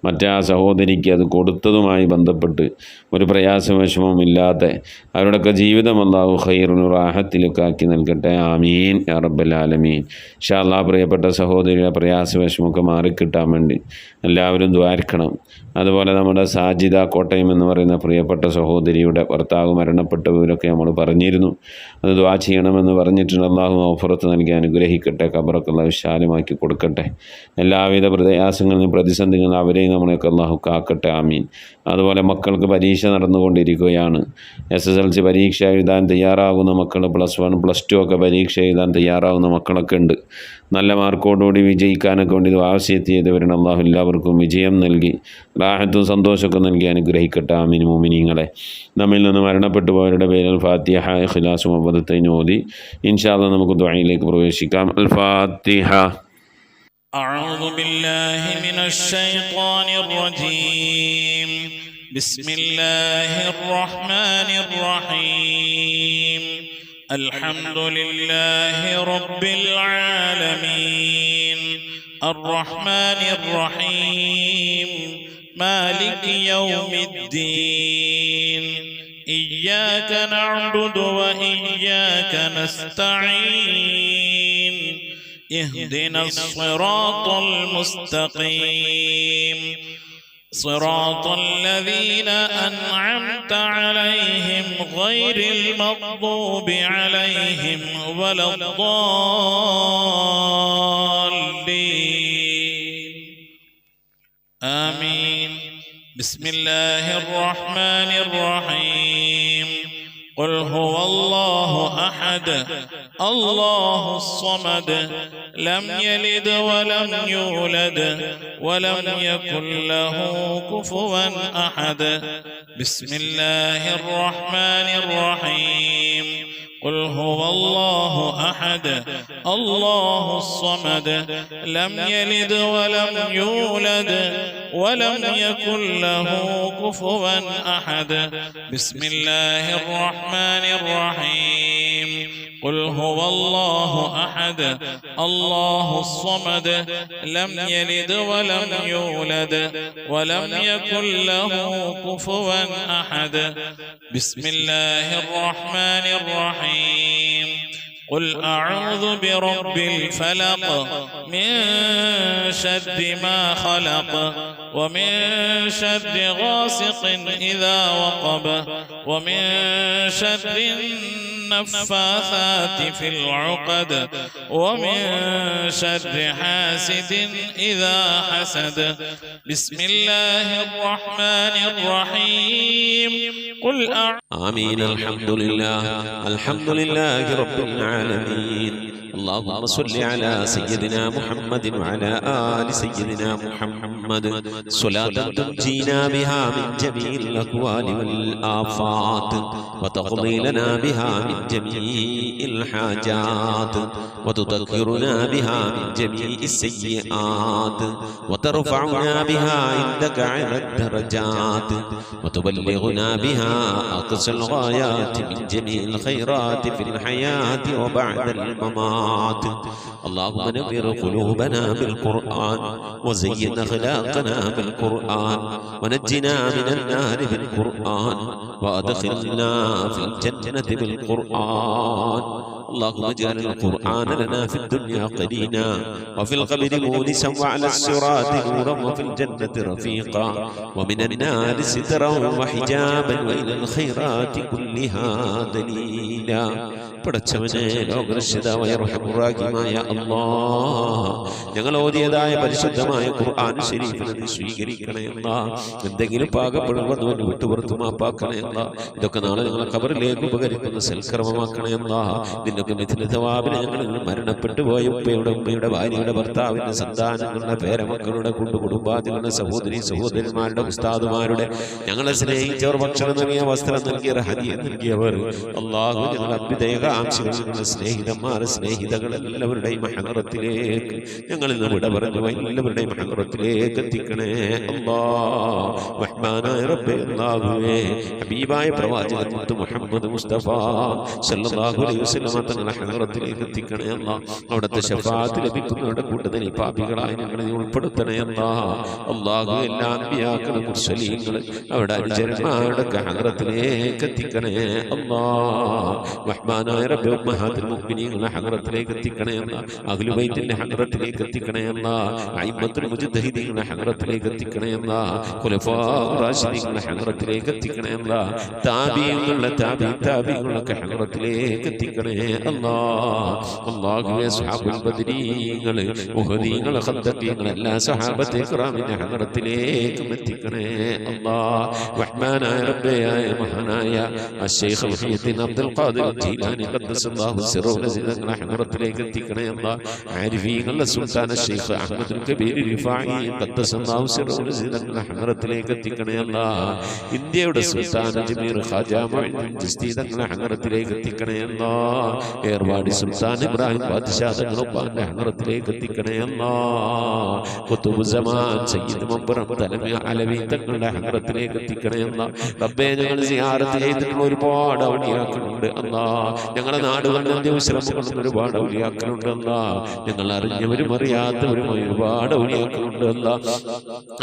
മറ്റേ ആ സഹോദരിക്ക് അത് കൊടുത്തതുമായി ബന്ധപ്പെട്ട് ഒരു പ്രയാസവിഷമവും ഇല്ലാതെ അവരുടെയൊക്കെ ജീവിതം അല്ലാഹു ഖൈറുൻ റാഹത്തിലൊക്കെ ആക്കി നൽകട്ടെ. ആമീൻ യാ റബ്ബൽ ആലമീൻ. ഇൻഷാ അല്ലാഹ് പ്രിയപ്പെട്ട സഹോദരിയുടെ പ്രയാസവിഷമമൊക്കെ മാറിക്കിട്ടാൻ വേണ്ടി എല്ലാവരും ദ്വാരിക്കണം. അതുപോലെ നമ്മുടെ സാജിദ കോട്ടയം എന്ന് പറയുന്ന പ്രിയപ്പെട്ട സഹോദരിയുടെ ഭർത്താവ് മരണപ്പെട്ട വിവരമൊക്കെ നമ്മൾ പറഞ്ഞിരുന്നു. അത് ദുആ ചെയ്യണമെന്ന് പറഞ്ഞിട്ടുണ്ട്. അല്ലാഹു മഗ്ഫിറത്ത് നൽകി അനുഗ്രഹിക്കട്ടെ, ഖബറൊക്കെ അല്ലാഹു വിശാലമാക്കി കൊടുക്കട്ടെ. എല്ലാവിധ പ്രയാസങ്ങളിൽ നിന്നും പ്രതിസന്ധികളിൽ നിന്ന് അവരെയും നമ്മളെയൊക്കെ അല്ലാഹു കാക്കട്ടെ. ആമീൻ. അതുപോലെ മക്കൾക്ക് പരീക്ഷ നടന്നുകൊണ്ടിരിക്കുകയാണ്. SSLC പരീക്ഷ എഴുതാൻ തയ്യാറാകുന്ന മക്കൾ, +1 +2 ഒക്കെ പരീക്ഷ എഴുതാൻ തയ്യാറാകുന്ന മക്കളൊക്കെ ഉണ്ട്. നല്ല മാർക്കോടുകൂടി വിജയിക്കാനൊക്കെ വേണ്ടി ആവശ്യത്ത് ചെയ്തവരാണ്. അല്ലാഹു എല്ലാവർക്കും വിജയം നൽകി റാഹത്തും സന്തോഷമൊക്കെ നൽകി അനുഗ്രഹിക്കട്ടെ. ആമീൻ. മുഅ്മിനീങ്ങളെ, നമ്മിൽ നിന്ന് മരണപ്പെട്ടു പോയവരുടെ പേരിൽ ഫാത്തിഹ, ഇഖ്ലാസ്, മുഹബ്ബത്തൈൻ ഓതി ഇൻഷാ അല്ലാഹ് നമുക്ക് ദുആയിലേക്ക് പ്രവേശിക്കാം. അൽ ഫാത്തിഹ. أعوذ بالله من الشيطان الرجيم. بسم الله الرحمن الرحيم. الحمد لله رب العالمين الرحمن الرحيم مالك يوم الدين إياك نعبد وإياك نستعين اهدنا الصراط المستقيم صراط الذين أنعمت عليهم غير المغضوب عليهم ولا الضالين آمين. بسم الله الرحمن الرحيم. قل هو الله أحد الله الصمد لم يلد ولم يولد ولم يكن له كفوا أحد. بسم الله الرحمن الرحيم. قل هو الله أحد الله الصمد لم يلد ولم يولد ولم يكن له كفوا أحد. بسم الله الرحمن الرحيم. قل هو الله أحد الله الصمد لم يلد ولم يولد ولم يكن له كفوا أحد. بسم الله الرحمن الرحيم. قل أعوذ برب الفلق من شر ما خلق ومن شر غاسق إذا وقب ومن شر النفاثات في العقد ومن شر حاسد إذا حسد. بسم الله الرحمن الرحيم. قل آمين. الحمد لله رب العالمين. اللهم صل على سيدنا محمد وعلى آل سيدنا محمد صلاة تنجينا بها من جميع الأهوال والآفات وتقضي لنا بها من جميع الحاجات وتطهرنا بها من جميع السيئات وترفعنا بها عندك على الدرجات وتبلغنا بها أقصى الغايات من جميع الخيرات في الحياة وبعد الممات. اللهم نور قلوبنا بالقرآن وزين أخلاقنا بالقرآن ونجنا من النار بالقرآن وأدخلنا في الجنة بالقرآن القرآن اللهم اجعل القرآن لنا في الدنيا قرينا وفي القبر مونسا وعلى الصراط نورا وفي الجنة رفيقا ومن النار سترا وحجابا وإلى الخيرات كلها دليلا. പടച്ചവനെ ലോകരക്ഷിതാവായ റഹ്മാനായ അല്ലാഹ് ഞങ്ങൾ ഓതിയതായ പരിശുദ്ധമായ ഖുർആൻ ശരീഫിനെ നീ സ്വീകരിക്കണേ അല്ലാഹ്. എന്തെങ്കിലും പാകപ്പെടുമ്പോൾ വിട്ടുപുറത്തു മാപ്പാക്കണേ അല്ലാഹ്. ഇതൊക്കെ നാളെ ഞങ്ങളെ ഖബറിലേക്ക് ഉപകരിക്കുന്ന സൽക്കർമ്മമാക്കണേ അല്ലാഹ്. നിന്നൊക്കെ മിഥിലതവാബിനെ ഞങ്ങളിൽ മരണപ്പെട്ടു പോയ ഉമ്മയുടെ ഭാര്യയുടെ ഭർത്താവിന്റെ സന്താനങ്ങളുടെ പേരമക്കളുടെ കുടുംബാദികളുടെ സഹോദരി സഹോദരന്മാരുടെ ഉസ്താദുമാരുടെ ഞങ്ങളെ സ്നേഹിച്ചവർ ഭക്ഷണം നൽകിയ വസ്ത്രം നൽകിയവർ ഹദിയ നൽകിയവർ അല്ലാഹു ഞങ്ങളുടെ അഭ്യുദയ ആംശങ്ങളുടെ സ്നേഹിതന്മാരെ സ്നേഹിതകൾ എല്ലാവരുടെയും ഹദറത്തിലേക്ക് ഞങ്ങളിൽ നിന്ന് വിട പറഞ്ഞു എല്ലാവരുടെയും ഹദറത്തിലേക്ക് എത്തിക്കണേ അല്ലാഹ്. റഹ്മാനായ റബ്ബേ അല്ലാഹുവേ ഹബീബായ പ്രവാചകൻ മുഹമ്മദ് മുസ്തഫ സല്ലല്ലാഹു അലൈഹി വസല്ലം തങ്ങളുടെ ഹദറത്തിലേക്ക് എത്തിക്കണേ അല്ലാഹ്. അവിടുത്തെ ശഫാഅത്ത് ലഭിക്കുന്നവരുടെ കൂട്ടത്തിൽ പാപികളായ ഞങ്ങളെ ഉൾപ്പെടുത്തണേ അല്ലാഹ്. അല്ലാഹു എല്ലാ അൻബിയാക്കളും മുർസലീങ്ങളും അവരുടെ അനുചരന്മാരുടെ ഹദറത്തിലേക്ക് എത്തിക്കണേ അല്ലാഹ്. റഹ്മാനായ റബ്ബേ ഉമ്മഹാത്തുൽ മുഅ്മിനീങ്ങളുടെ ഹദറത്തിലേക്ക് എത്തിക്കണേ അല്ലാഹ്. അഹ്ലു ബൈത്തിന്റെ ഹദറത്തിലേക്ക് എത്തിക്കണേ അല്ലാഹ്. അയിമ്മത്തുൽ മുജ്തഹിദീങ്ങളുടെ ഹദറത്തിലേക്ക് എത്തിക്കണേ അല്ലാഹ്. ഖുലഫാഉർ റാഷിദീങ്ങളുടെ ഹദറത്തിലേക്ക് എത്തിക്കണേ അല്ലാഹ്. താബീങ്ങളുടെ താബീങ്ങളുടെ ഹദറത്തിലേക്ക് എത്തിക്കണേ അല്ലാഹ്. അല്ലാഹുവേ സ്വഹാബുൽ ബദരീങ്ങൾ ഉഹദീങ്ങൾ ഖദ്ദഖീങ്ങൾ എല്ലാ സ്വഹാബത്തെ കിറാമിന്റെ ഹദറത്തിലേക്ക് എത്തിക്കണേ അല്ലാഹ്. റഹ്മാനായ റബ്ബേ മഹാനായ അശ്ശൈഖ് മുഹയ്യിദ്ദീൻ അബ്ദുൽ ഖാദിർ ജീലാനി ഖദ്ദസല്ലാഹു സിറഹു തങ്ങളുടെ ഹദറത്തിലേക്ക് എത്തിക്കണേ അല്ലാഹ്. ആരിഫീങ്ങളുടെ സുൽത്താൻ ശൈഖ് അഹ്മദുൽ കബീർ റിഫായി ഖദ്ദസല്ലാഹു സിറഹു തങ്ങളുടെ ഹദറത്തിലേക്ക് എത്തിക്കണേ അല്ലാഹ്. ഇന്ത്യയുടെ സുൽത്താൻ അജ്മീർ ഖാജ മുഈനുദ്ദീൻ ചിസ്തി തങ്ങളുടെ ഹദറത്തിലേക്ക് എത്തിക്കണേ അല്ലാഹ്. ഏർവാടി സുൽത്താൻ ഇബ്രാഹിം ബാദ്ശാ തങ്ങളുടെ ഹദറത്തിലേക്ക് എത്തിക്കണേ അല്ലാഹ്. ഖുതുബുസ്സമാൻ സയ്യിദ് മബ്റം തലമി അലവി തങ്ങളുടെ ഹദറത്തിലേക്ക് എത്തിക്കണേ അല്ലാഹ്. റബ്ബേ ഞങ്ങൾ സിയാറത്ത് ചെയ്തിട്ടുള്ള ഒരുപാട് ഔലിയാക്കളുണ്ട് അല്ലാഹ്. ഞങ്ങളുടെ നാടുകളിൽ വിശ്രമങ്ങളുള്ള ഒരുപാട് ഔലിയാക്കളുണ്ട് അല്ലാഹ്. ഞങ്ങൾ അറിഞ്ഞവരും അറിയാത്തവരുമായി ഒരുപാട് ഔലിയാക്കളുണ്ട് അല്ലാഹ്.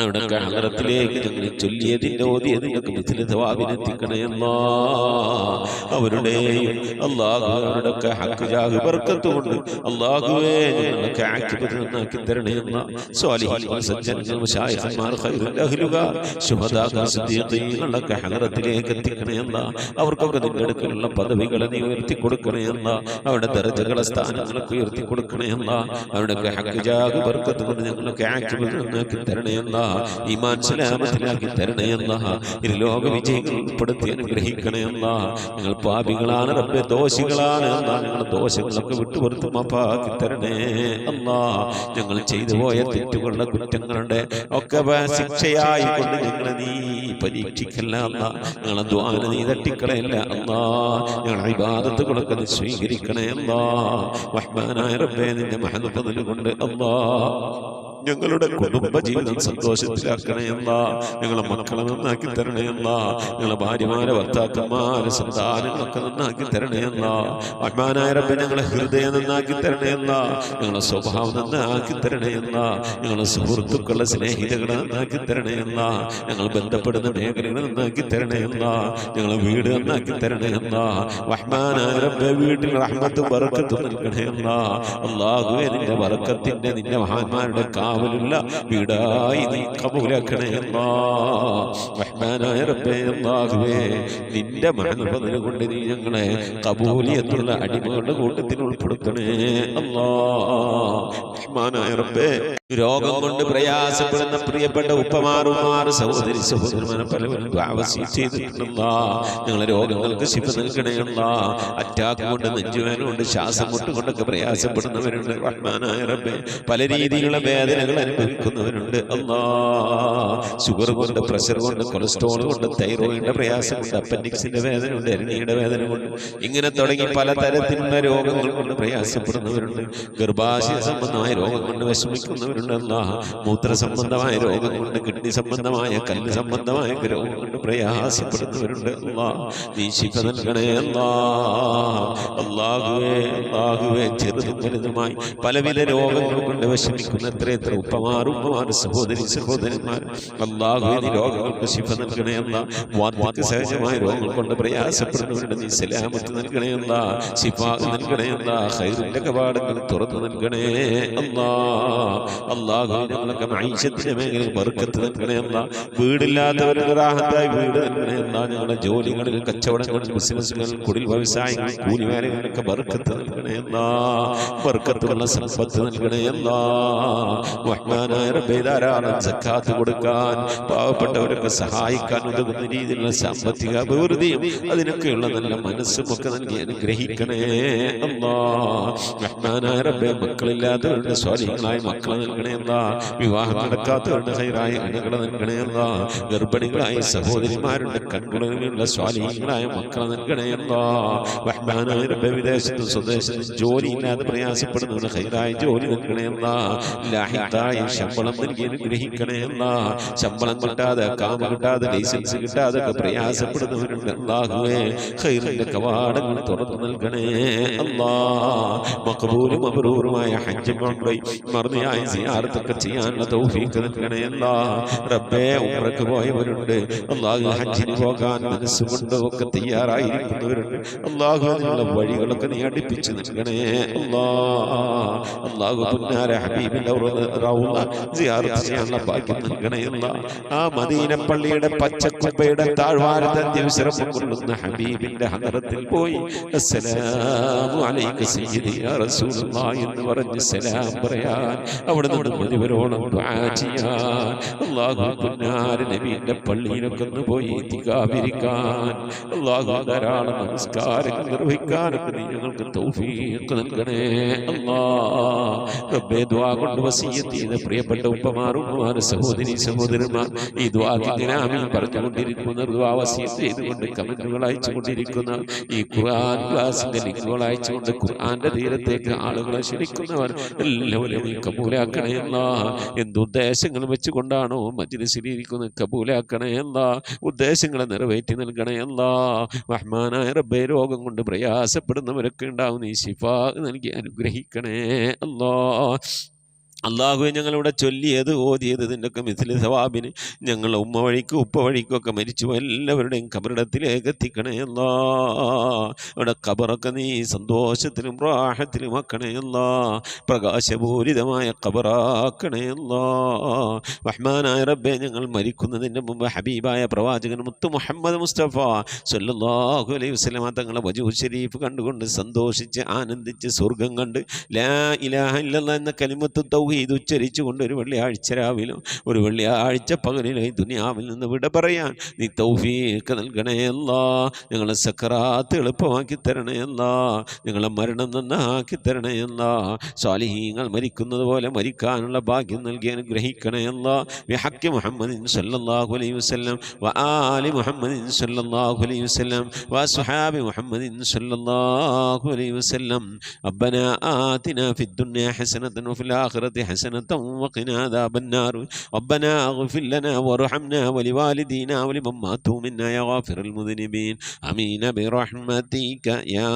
അവിടെ ഹദറത്തിലേക്ക് ഞങ്ങൾ ചൊല്ലിയതിന്റെ ഓതിയതിനൊക്കെ മിഥിലതവാബിനെത്തിക്കണേ അല്ലാഹ്. അവരുടെയും അല്ലാഹു അവരുടെയൊക്കെ ഹഖ് ജാഹ് ബർക്കത്ത് കൊണ്ട് അല്ലാഹുവേ ഞങ്ങളൊക്കെ ആക്കിബത്ത് നന്നാക്കി തരണേ അല്ലാഹ്. സ്വാലിഹീൻ സജ്ജനങ്ങൾ മുശായിഖന്മാർ ഖൈറുൽ അഹ്ലുകാർ ശുഹദാ സിദ്ദീഖീങ്ങളൊക്കെ ഹദറത്തിലേക്ക് എത്തിക്കണേ അല്ലാഹ്. അവർക്കൊക്കെ നിന്റെ അടുക്കലുള്ള പദവികളെ നീ ഉയർത്തി കൊടുക്കണേ അല്ലാഹ്. അവരുടെ ദർജകളെ സ്ഥാനങ്ങളൊക്കെ ഉയർത്തി കൊടുക്കണേ അല്ലാഹ്. അവരുടെയൊക്കെ ഹഖ് ജാഹ് ബർക്കത്ത് കൊണ്ട് ഞങ്ങളൊക്കെ ആക്കിബത്ത് നന്നാക്കി തരണേ അല്ലാഹ്. ഈമാൻ സലാമത്തിലാക്കി തരണേ അല്ലാഹ്. ഇരുലോക വിജയങ്ങൾ ഉൾപ്പെടുത്തി അനുഗ്രഹിക്കണേ അല്ലാഹ്. ഞങ്ങൾ പാപികളാണ് റബ്ബേ, ദോഷികളാണ് അല്ലാഹ്. ഞങ്ങളുടെ ദോഷങ്ങളൊക്കെ വിട്ടുപുറത്ത് മാപ്പാക്കി തരണേ അല്ലാഹ്. ഞങ്ങൾ ചെയ്തു പോയ തെറ്റുകളുടെ കുറ്റങ്ങളുടെ ഒക്കെ ശിക്ഷയായി കൊണ്ട് ഞങ്ങളെ നീ പരീക്ഷിക്കല്ല അല്ലാഹ്. ഞങ്ങളെ ദുആന നീ തട്ടിക്കളയല്ല അല്ലാഹ്. ഞങ്ങളുടെ ഇബാദത്തുകളൊക്കെ നീ സ്വീകരിക്കണേ അല്ലാഹ്. റഹ്മാനായ റബ്ബേ നിന്റെ മഹദ് കൊണ്ട് അല്ലാഹ് ഞങ്ങളുടെ കുടുംബ ജീവിതം സന്തോഷത്തിലാക്കണേ അല്ലാഹ്. ഞങ്ങളെ മക്കളെ നന്നാക്കി തരണേ അല്ലാഹ്. ഞങ്ങളെ ഭാര്യമാരെ ഭർത്താക്കന്മാരെ സന്താനങ്ങളൊക്കെ നന്നാക്കി തരണേ അല്ലാഹ്. റഹ്മാനായ റബ്ബേ ഞങ്ങളെ ഹൃദയം നന്നാക്കി തരണേ അല്ലാഹ്. ഞങ്ങളെ സ്വഭാവം നന്നാക്കി തരണേ അല്ലാഹ്. ഞങ്ങളെ സുഹൃത്തുക്കളെ സ്നേഹിതകളെ നന്നാക്കി തരണേ അല്ലാഹ്. ഞങ്ങൾ ബന്ധപ്പെടുന്ന മേഖലകളെ നന്നാക്കി തരണേ അല്ലാഹ്. ഞങ്ങളെ വീട് നന്നാക്കി തരണേ അല്ലാഹ്. റഹ്മാനായ റബ്ബേ വീട്ടിൽ റഹ്മത്തും ബറക്കത്തും നൽകണേ അല്ലാഹ്. അല്ലാഹുവേ നിന്റെ ബറക്കത്തിന്റെ നിന്റെ മഹാന്മാരുടെ കാവലുള്ള വീടായി നീ കബൂലാക്കണേ അല്ലാഹ്. റഹ്മാനായ റബ്ബേ അല്ലാഹുവേ നിന്റെ മഹബത്ത് കൊണ്ട് നീ ഞങ്ങളെ കബൂലിയത്തുള്ള അടിമകളുടെ കൂട്ടത്തിൽ ഉൾപ്പെടുത്തണേ അല്ലാഹ്. റഹ്മാനായ റബ്ബേ രോഗം കൊണ്ട് പ്രയാസപ്പെടുന്ന പ്രിയപ്പെട്ട ഉപ്പമാറുമാർ സഹോദരി സഹോദരന്മാരെ പലവരും ചെയ്തിട്ടുണ്ടല്ലാ. ഞങ്ങളെ രോഗങ്ങൾക്ക് ശിഫ നൽകണേ അല്ലാഹ്. അറ്റാക്ക് കൊണ്ട് നെഞ്ചുവേദന കൊണ്ട് ശ്വാസം മുട്ടുകൊണ്ടൊക്കെ പ്രയാസപ്പെടുന്നവരുണ്ട്. റഹ്മാനായ റബ്ബേ പല രീതിയിലുള്ള വേദനകൾ അനുഭവിക്കുന്നവരുണ്ട് അല്ലാഹ്. ഷുഗർ കൊണ്ട് പ്രഷർ കൊണ്ട് കൊളസ്ട്രോൾ കൊണ്ട് തൈറോയിഡിന്റെ പ്രയാസം കൊണ്ട് അപ്പൻഡിക്സിന്റെ വേദന കൊണ്ട് എരണിയുടെ വേദന കൊണ്ട് ഇങ്ങനെ തുടങ്ങി പലതരത്തിലുള്ള രോഗങ്ങൾ കൊണ്ട് പ്രയാസപ്പെടുന്നവരുണ്ട്. ഗർഭാശയ സംബന്ധമായ രോഗം കൊണ്ട് വിഷമിക്കുന്നവരുണ്ട് അല്ലാഹ്. മൂത്ര സംബന്ധമായ രോഗം കൊണ്ട് കിഡ്നി സംബന്ധമായ കല്ല് സംബന്ധമായ രോഗം കൊണ്ട് പ്രയാസപ്പെടുന്നവരുണ്ട് അല്ലാഹ്. നീ ശിഫ നൽകണേ അല്ലാഹ്. അല്ലാഹുവേ അല്ലാഹുവേ ചെറുതും വലുതുമായി പലവിധ രോഗങ്ങൾ കൊണ്ട് വിഷമിക്കുന്ന എത്ര ഉപ്പമാർ സഹോദരന്മാർ അല്ലാഹുവേ നീ രോഗങ്ങൾക്ക് ശിഫ നൽകണേ അല്ലാ. വാർദ്ധക്യ സഹജമായ രോഗങ്ങൾ കൊണ്ട് പ്രയാസപ്പെടുന്നവരുടെ നീ സലാമത്ത് നൽകണേ അല്ലാ. ശിഫാ നൽകണേ അല്ലാ. ഖൈറിന്റെ കവാടങ്ങൾ തുറന്നു നൽകണേ അല്ലാ. അല്ലാഹുവേ ഞങ്ങൾക്ക് മഈശത്തിന്റെ മേഖലയിൽ ബർക്കത്ത് നൽകണേ അല്ലാ. വീടില്ലാത്തവരുടെ റാഹത്തായി വീട് നൽകണേ അല്ലാ. ഞങ്ങളുടെ ജോലികളിൽ, കച്ചവടങ്ങളിൽ, ബിസിനസ്സുകളിൽ, കുടിൽ വ്യവസായങ്ങളിൽ, കൂലിവേലകളിലൊക്കെ ബർക്കത്ത് നൽകണേ അല്ലാ. ബർക്കത്തുള്ള സമ്പത്ത് നൽകണേ അല്ലാ. റഹ്മാനായ റബ്ബേ ധാരാളം സക്കാത്ത് കൊടുക്കാൻ, പാവപ്പെട്ടവരൊക്കെ സഹായിക്കാൻ ഉതകുന്ന രീതിയിലുള്ള സാമ്പത്തിക അഭിവൃദ്ധിയും അതിനൊക്കെയുള്ള നല്ല മനസ്സും ഒക്കെ നൽകി അനുഗ്രഹിക്കണേ അല്ലാ. റഹ്മാനായ റബ്ബേ മക്കളില്ലാത്തവരുടെ സ്വാലിഹീങ്ങളായ മക്കളെ നൽകണേ അല്ലാ. വിവാഹം നടക്കാത്തവരുടെ ഖൈറായ ഇണകളെ നൽകണേ അല്ലാ. ഗർഭിണികളായ സഹോദരിമാരുടെ കൺകുളിലുള്ള സ്വാലിഹീങ്ങളായ മക്കളെ നൽകണേ അല്ലാ. റഹ്മാനായ റബ്ബേ വിദേശത്തും സ്വദേശത്തും ജോലിയില്ലാതെ പ്രയാസപ്പെടുന്നവരുടെ ഖൈറായ ജോലി നൽകണേ അല്ലാ. ലാഹിത്തായ ശമ്പളം നൽകി അനുഗ്രഹിക്കണേ അല്ലാ. ശമ്പളം കിട്ടാതെ, കാമ കിട്ടാതെ, ലൈസൻസ് കിട്ടാതെ പ്രയാസപ്പെടുന്നവരുണ്ട് അല്ലാഹുവേ. ഖൈറിന്റെ കവാടങ്ങൾ തുറന്നു നൽകണേ അല്ലാ. മഖബൂലും മബ്റൂറുമായ ഹജ്ജും ഉംറയും മർദിയായ സിയാറത്തൊക്കെ ചെയ്യാനുള്ള തൗഫീഖ് നൽകണേ അല്ലാ. റബ്ബേ ഉംറക്ക് പോയവരുണ്ട് അല്ലാഹു, ഹജ്ജിന് പോകാൻ മനസ്സുകൊണ്ട് ഒക്കെ തയ്യാറായിരിക്കുന്നവരുണ്ട് അല്ലാഹു. അതിനുള്ള വഴികളൊക്കെ നീ അടുപ്പിച്ച് നൽകണേ അല്ലാ. അല്ലാഹു പുന്നാര ഹബീബിന്റെ റൗള സിയാറത്ത് ചെയ്യാനുള്ള ഭാഗ്യം നൽകണേ അല്ലാ. ആ മദീന പള്ളിയുടെ പച്ചക്കുബയുടെ താഴ്വാരത്തെ ദിവസം കൊള്ളുന്ന ഹബീബിന്റെ ഹദറത്തിൽ പോയി അസ്സലാമു അലൈക സയ്യിദി യാ റസൂലുള്ളാഹി എന്ന് പറഞ്ഞ് സലാം പറയാൻ, അവിടെ നിന്ന് മുഴുവനോളം ദുആ ചെയ്യാൻ, അല്ലാഹു പുന്നാര നബിയുടെ പള്ളിയിലൊക്കെ ഒന്ന് പോയി ഇത്തികാഫിരിക്കാൻ, അല്ലാഹു ധാരാളം നമസ്കാരങ്ങൾ നിർവഹിക്കാനൊക്കെ നീ ഞങ്ങൾക്ക് തൗഫീഖ് നൽകണേ അല്ലാ. റബ്ബേ ദുആ കൊണ്ട് വസിയ്യത്ത് ചെയ്ത പ്രിയപ്പെട്ട ഉപ്പമാർ, സഹോദരന്മാർ ഈ ദുആക്ക് ഇങ്ങനെ ആമീൻ പറഞ്ഞുകൊണ്ടിരിക്കുന്ന, ദുആ വസിയ്യത്ത് ചെയ്തുകൊണ്ട് കമന്റുകൾ അയച്ചുകൊണ്ടിരിക്കുന്ന, ഈ ഖുർആൻ ക്ലാസിന്റെ ലിങ്കുകൾ അയച്ചുകൊണ്ട് ഖുർആന്റെ തീരത്തേക്ക് ആളുകളെ ക്ഷണിക്കുന്നവർ എല്ലാവരും നീ കബൂലാക്കണേ അല്ലാ. എന്തുദ്ദേശങ്ങൾ വെച്ചുകൊണ്ടാണോ മജ്ലിസിലിരിക്കുന്നത് കബൂലാക്കണേ അല്ലാ. ഉദ്ദേശങ്ങളെ നിറവേറ്റി നൽകണേ അല്ലാ. റഹ്മാനായ റബ്ബേ രോഗം കൊണ്ട് പ്രയാസപ്പെടുന്നവരൊക്കെ ഉണ്ടാവും, നീ ശിഫാ നൽകി അനുഗ്രഹിക്കണേ അല്ലാ. അള്ളാഹുവെ ഞങ്ങളിവിടെ ചൊല്ലിയത് ഓതിയത് ഇതിൻ്റെയൊക്കെ മിഥിലി സവാബിന് ഞങ്ങളെ ഉമ്മ വഴിക്കും ഉപ്പ വഴിക്കും ഒക്കെ മരിച്ചു എല്ലാവരുടെയും കബറിടത്തിലേക്ക് എത്തിക്കണേ അല്ലാ. അവിടെ കബറൊക്കെ നീ സന്തോഷത്തിലും റാഹത്തിലും ആക്കണേ അല്ലാ. പ്രകാശപൂരിതമായ കബറാക്കണേ അല്ലാ. റഹ്മാനായ റബ്ബേ ഞങ്ങൾ മരിക്കുന്നതിൻ്റെ മുമ്പ് ഹബീബായ പ്രവാചകൻ മുത്ത് മുഹമ്മദ് മുസ്തഫ സല്ലല്ലാഹു അലൈഹി വസല്ലം തങ്ങളെ വജൂഹ് ശരീഫ് കണ്ടുകൊണ്ട് സന്തോഷിച്ച് ആനന്ദിച്ച് സ്വർഗം കണ്ട് ലാ ഇലാഹ ഇല്ലല്ലാഹ് എന്ന കലിമത്ത് തൗഹീദ് ഇത് ഉച്ചരിച്ചുകൊണ്ട് ഒരു വെള്ളിയാഴ്ച രാവിലും ഒരു വെള്ളിയാഴ്ച പകലിലായി ദുനിയാവിൽ നിന്ന് വിട പറയാൻ നീ തൗഫീഖ് നൽകണേ അല്ലാ. ഞങ്ങളെ സക്കറാത്ത് എളുപ്പമാക്കി തരണേ അല്ലാ. ഞങ്ങളെ മരണം നന്നാക്കി തരണേ അല്ലാ. സ്വാലിഹീങ്ങൾ മരിക്കുന്നത് പോലെ മരിക്കാനുള്ള ഭാഗ്യം നൽകി അനുഗ്രഹിക്കണേ അല്ലാ. ബിഹഖി മുഹമ്മദിൻ സല്ലല്ലാഹു അലൈഹി വസല്ലം വആലി മുഹമ്മദിൻ സല്ലല്ലാഹു അലൈഹി വസല്ലം വഅസ്ഹാബി മുഹമ്മദിൻ സല്ലല്ലാഹു അലൈഹി വസല്ലം. റബ്ബനാ ആതിനാ ഫിദ്ദുനിയ ഹസനതൻ വഫിൽ ആഖിറതി حسنة وقنا عذاب النار ربنا اغفر لنا وارحمنا ولوالدينا ولمن ماتوا منا يا غافر المذنبين آمين برحمتك يا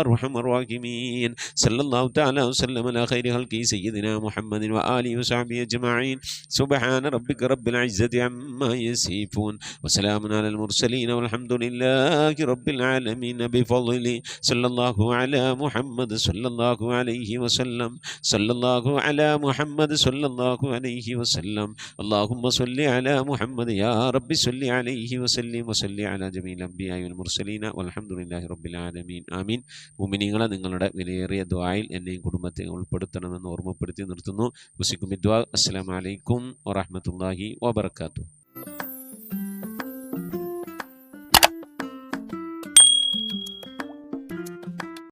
أرحم الراحمين صلى الله تعالى وسلم على خير خلقه سيدنا محمد وآله وصحبه أجمعين سبحان ربك رب العزة عما يصفون وسلام على المرسلين والحمد لله رب العالمين بفضله صلى الله على محمد صلى الله عليه وسلم صلى الله على محمد صلى الله عليه وسلم اللهم صل على محمد يا رب صل عليه وسلم وصل على جميع الأنبياء والمرسلين والحمد لله رب العالمين آمين. മുഅ്മിനീങ്ങളെ നിങ്ങളുടെ വിലയേറിയ ദുആയിൽ എന്നെയും കുടുംബത്തെ ഉൾപ്പെടുത്തണമെന്ന് ഓർമ്മപ്പെടുത്തി നിർത്തുന്നു. ഉസിക്കും ദുആ. അസ്സലാമു അലൈക്കും വറഹ്മത്തുള്ളാഹി വബറകാതുഹു.